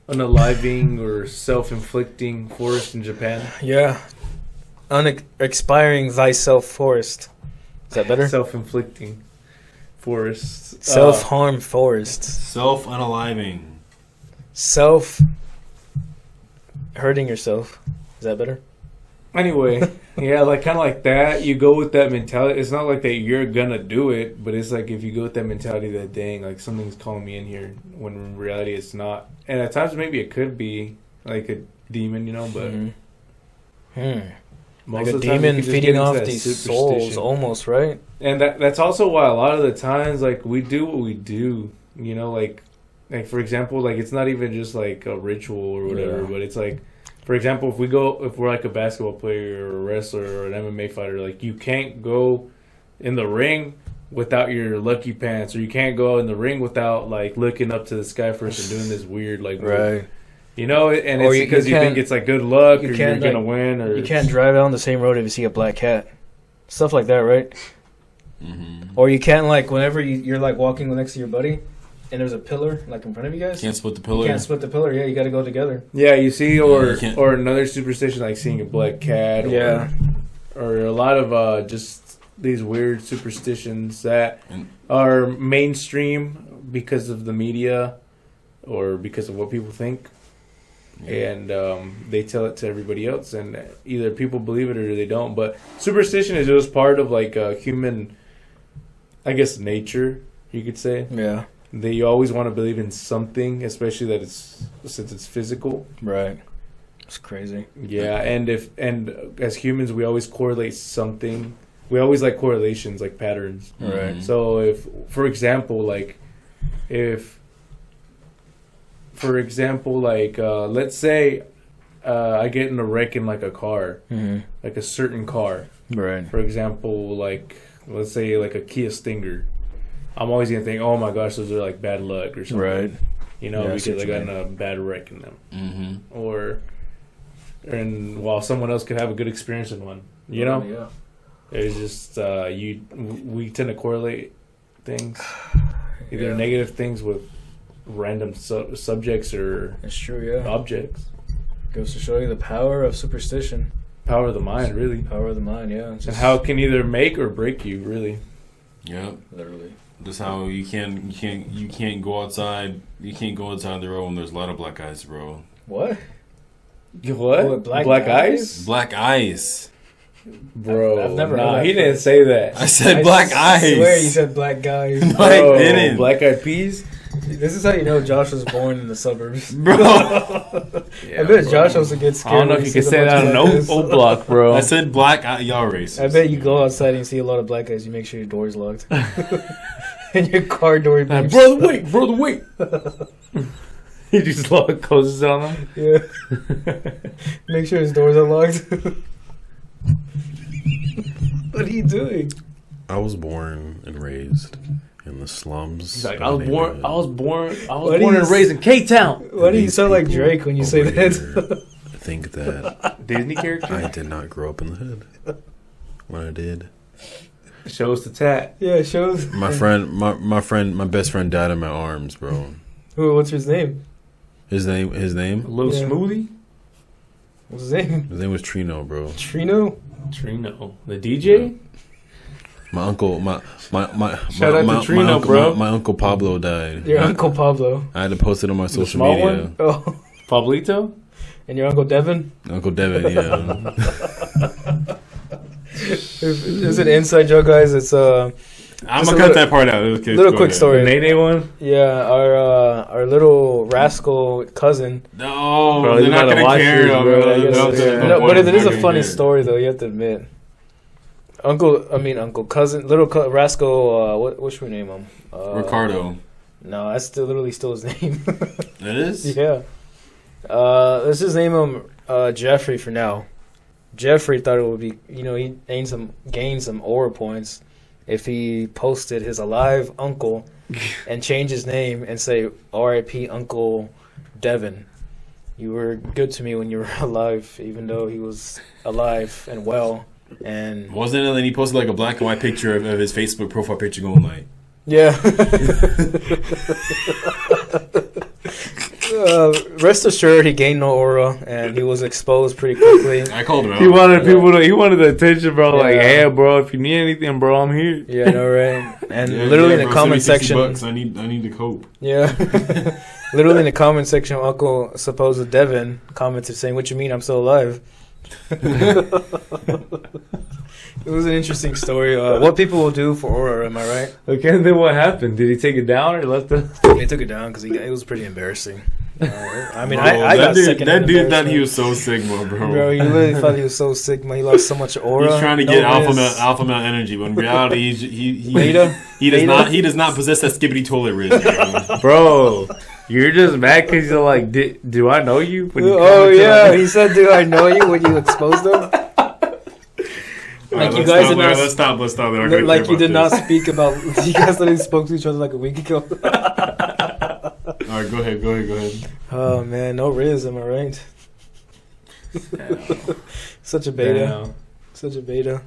unaliving or self-inflicting forest in Japan. Yeah. Expiring thyself forest. Is that better? Self-inflicting forest. Self-harm forest. Self-unaliving. Hurting yourself. Is that better? Anyway, yeah, like kind of like that. You go with that mentality. It's not like that you're gonna do it, but it's like if you go with that mentality that dang, like something's calling me in here, when in reality it's not. And at times maybe it could be like a demon, you know, but most Like a of the time you demon can just feeding get into off that these souls, superstition. almost, right? And that's also why a lot of the times, like, we do what we do, you know, like for example, like it's not even just like a ritual or whatever, but it's like, for example, if we're like a basketball player or a wrestler or an MMA fighter, like you can't go in the ring without your lucky pants, or you can't go in the ring without like looking up to the sky first and doing this weird like Right. you know, and Or it's because you think it's like good luck, or you're can't, gonna like, win, or You can't drive out on the same road if you see a black cat. Stuff like that, right? Mm-hmm. Or you can't, like, whenever you're like walking next to your buddy and there's a pillar like in front of you guys. Can't split the You pillar. can't split the pillar. Yeah, you got to go together. Yeah, you see, you or can't- or another superstition like seeing a black cat. Or a lot of just these weird superstitions that are mainstream because of the media or because of what people think. And they tell it to everybody else, and either people believe it or they don't. But superstition is just part of like human, I guess, nature, you could say. Yeah. That you always want to believe in something, especially that since it's physical. Right. It's crazy. Yeah, and as humans, we always correlate something. We always like correlations, like patterns. Right. So if, for example, let's say I get in a wreck in like a car, like a certain car. Right. For example, like let's say like a Kia Stinger. I'm always gonna think, oh my gosh, those are like bad luck or something. Right. You know, Yeah, I see because I what you got in a bad wreck in them. Mm-hmm. And while someone else could have a good experience in one, you know, Yeah. it's just we tend to correlate things, either Yeah. negative things with random subjects or It's true. Yeah. objects. Goes to show you the power of superstition. Power of the mind, really, Power of the mind. Yeah. and how it can either make or break you, really. Yep. Literally. That's how you can't go outside. You can't go outside the road when there's a lot of black eyes, bro. What? What? Oh, black eyes? Black eyes. Bro, I've never heard nah, that he didn't phrase. say that. I said black eyes. I swear you said black guys. No, Bro, I didn't. Black eyed peas? This is how you know Josh was born in the suburbs. Bro. I bet Josh also gets I scared. don't know when if he you can sees a say bunch that of on black an guys. old block, bro. I said black eye. Y'all racist. I bet you go outside and see a lot of black guys. You make sure your door's locked. And your car door beeps. Brother, wait. He just closes it on them. Yeah. Make sure his door's unlocked. What are you doing? I was born and raised in the slums. He's like, of I the was born What do and you raised in K-Town. Why do you These sound like people Drake when you say over that? here think that Disney character. I did not grow up in the hood. When I did, Shows the tat. Yeah, it shows. my best friend died in my arms, bro. Who? What's his name? His A name little Yeah. smoothie. What's his name? was Trino, bro. Trino? Trino, the DJ. My uncle, my Shout out to Trino, uncle, bro. My uncle Pablo died. Your Uncle Pablo. I had to post it on my social small media. one? Oh. Pablito. And your Uncle Devin? Uncle Devin, yeah. It's an inside joke, guys. It's I'm Just gonna a cut little- that part out. Okay, little go quick ahead. story. The Nene one. yeah, our little rascal cousin. No, Bro, they're you not gotta gonna watch care. this, bro. No, I guess no, it's- there's No, point. but it is They're a not funny gonna care. story, though. You have to admit. Uncle cousin, rascal. What should we name him? Ricardo. No, that's literally still his name. It is. Yeah. Let's just name him Jeffrey for now. Jeffrey thought it would be, he gained some aura points if he posted his alive uncle and change his name and say R.I.P. Uncle Devin. You were good to me when you were alive, even though he was alive and well. And wasn't it? And he posted like a black and white picture of his Facebook profile picture, going like, yeah. Rest assured, he gained no aura, and he was exposed pretty quickly. I called him out. He wanted people to. He wanted the attention, bro. Like, hey, bro, if you need anything, bro, I'm here. Yeah, no, right. And Yeah, literally in the bro, comment send me section, $60. I need to cope. yeah, literally in the comment section, Uncle supposed Devin commented saying, "What you mean? I'm still alive." It was an interesting story. What people will do for aura, am I right? Okay, and then what happened? Did he take it down or left it? They took it down because it was pretty embarrassing. I mean, Bro, I got second. that dude thought he was so Sigma, bro. Bro, he literally thought he was so Sigma. He lost so much aura. He's trying to get alpha male energy, but in reality, he does not possess that skibbity toilet wrist, bro. Bro, you're just mad because you're like, do I know you? When you Oh yeah, he said, "Do I know you?" When you exposed him. Like you guys did not. Let's stop. Like you did not speak about. You guys literally spoke to each other like a week ago. All right, go ahead. Oh man, no Riz, am I right? Such a beta. Damn. Such a beta.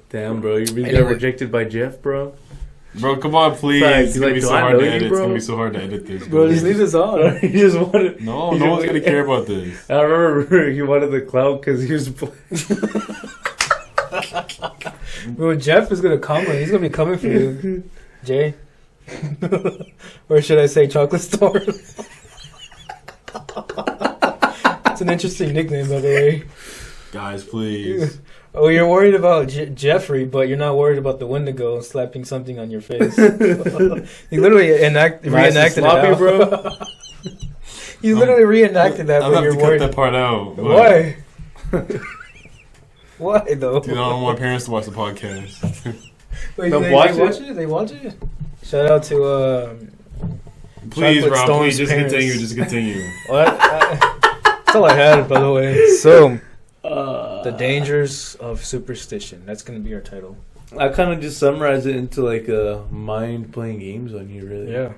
Damn, bro, you really Anyway. got rejected by Jeff, bro. Bro, come on, please. Like, It's gonna be do so I hard know to you, edit. It's bro? gonna be so hard to edit this. Bro, just leave this on. He just wanted. No one's gonna care about this. I remember he wanted the clout because he was. Bro, Jeff is gonna come. He's gonna be coming for you, Jay. Or should I say Chocolate Store? It's an interesting nickname, by the way. Guys, please. Oh, you're worried about Jeffrey, but you're not worried about the Wendigo slapping something on your face. He literally reenacted sloppy, it out. bro. He literally reenacted that, I'm but gonna you're have to worried. cut that part out. Why? Why though? Dude, I don't want my parents to watch the podcast. Wait, They'll they watch watch it? They watch it? Shout out to Please, Chocolate bro, Storm's please, parents. just continue. Well, that's all I had, by the way. So, the dangers of superstition. That's going to be our title. I kind of just summarize it into like mind playing games on here, really. Yeah.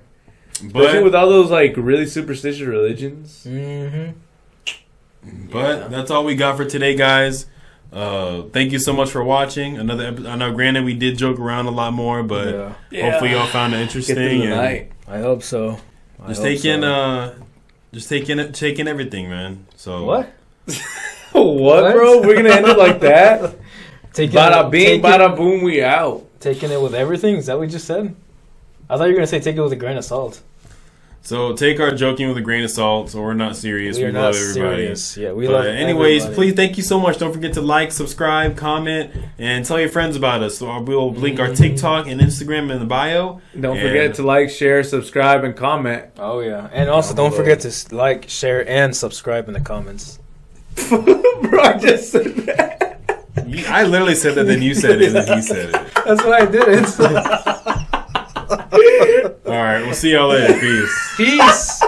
Especially with all those like really superstitious religions. Mm-hmm. But that's all we got for today, guys. Thank you so much for watching another episode. I know, granted, we did joke around a lot more, but hopefully y'all found it interesting. Get through the and night. I hope so. taking everything, man. So What? What, bro? We're gonna end it like that? Bada bing, bada boom, we out. Taking it with everything? Is that what you just said? I thought you were going to say take it with a grain of salt. So take our joking with a grain of salt. So we're not serious. We are love not everybody. serious. Yeah, we But love anyways, everybody. please, thank you so much. Don't forget to like, subscribe, comment, and tell your friends about us. So we'll link our TikTok and Instagram in the bio. Don't forget to like, share, subscribe, and comment. Oh, yeah. And also, don't forget to like, share, and subscribe in the comments. Bro, I just said that. I literally said that, then you said it, and then he said it. That's why I did it. All right, we'll see y'all later. Peace. Peace.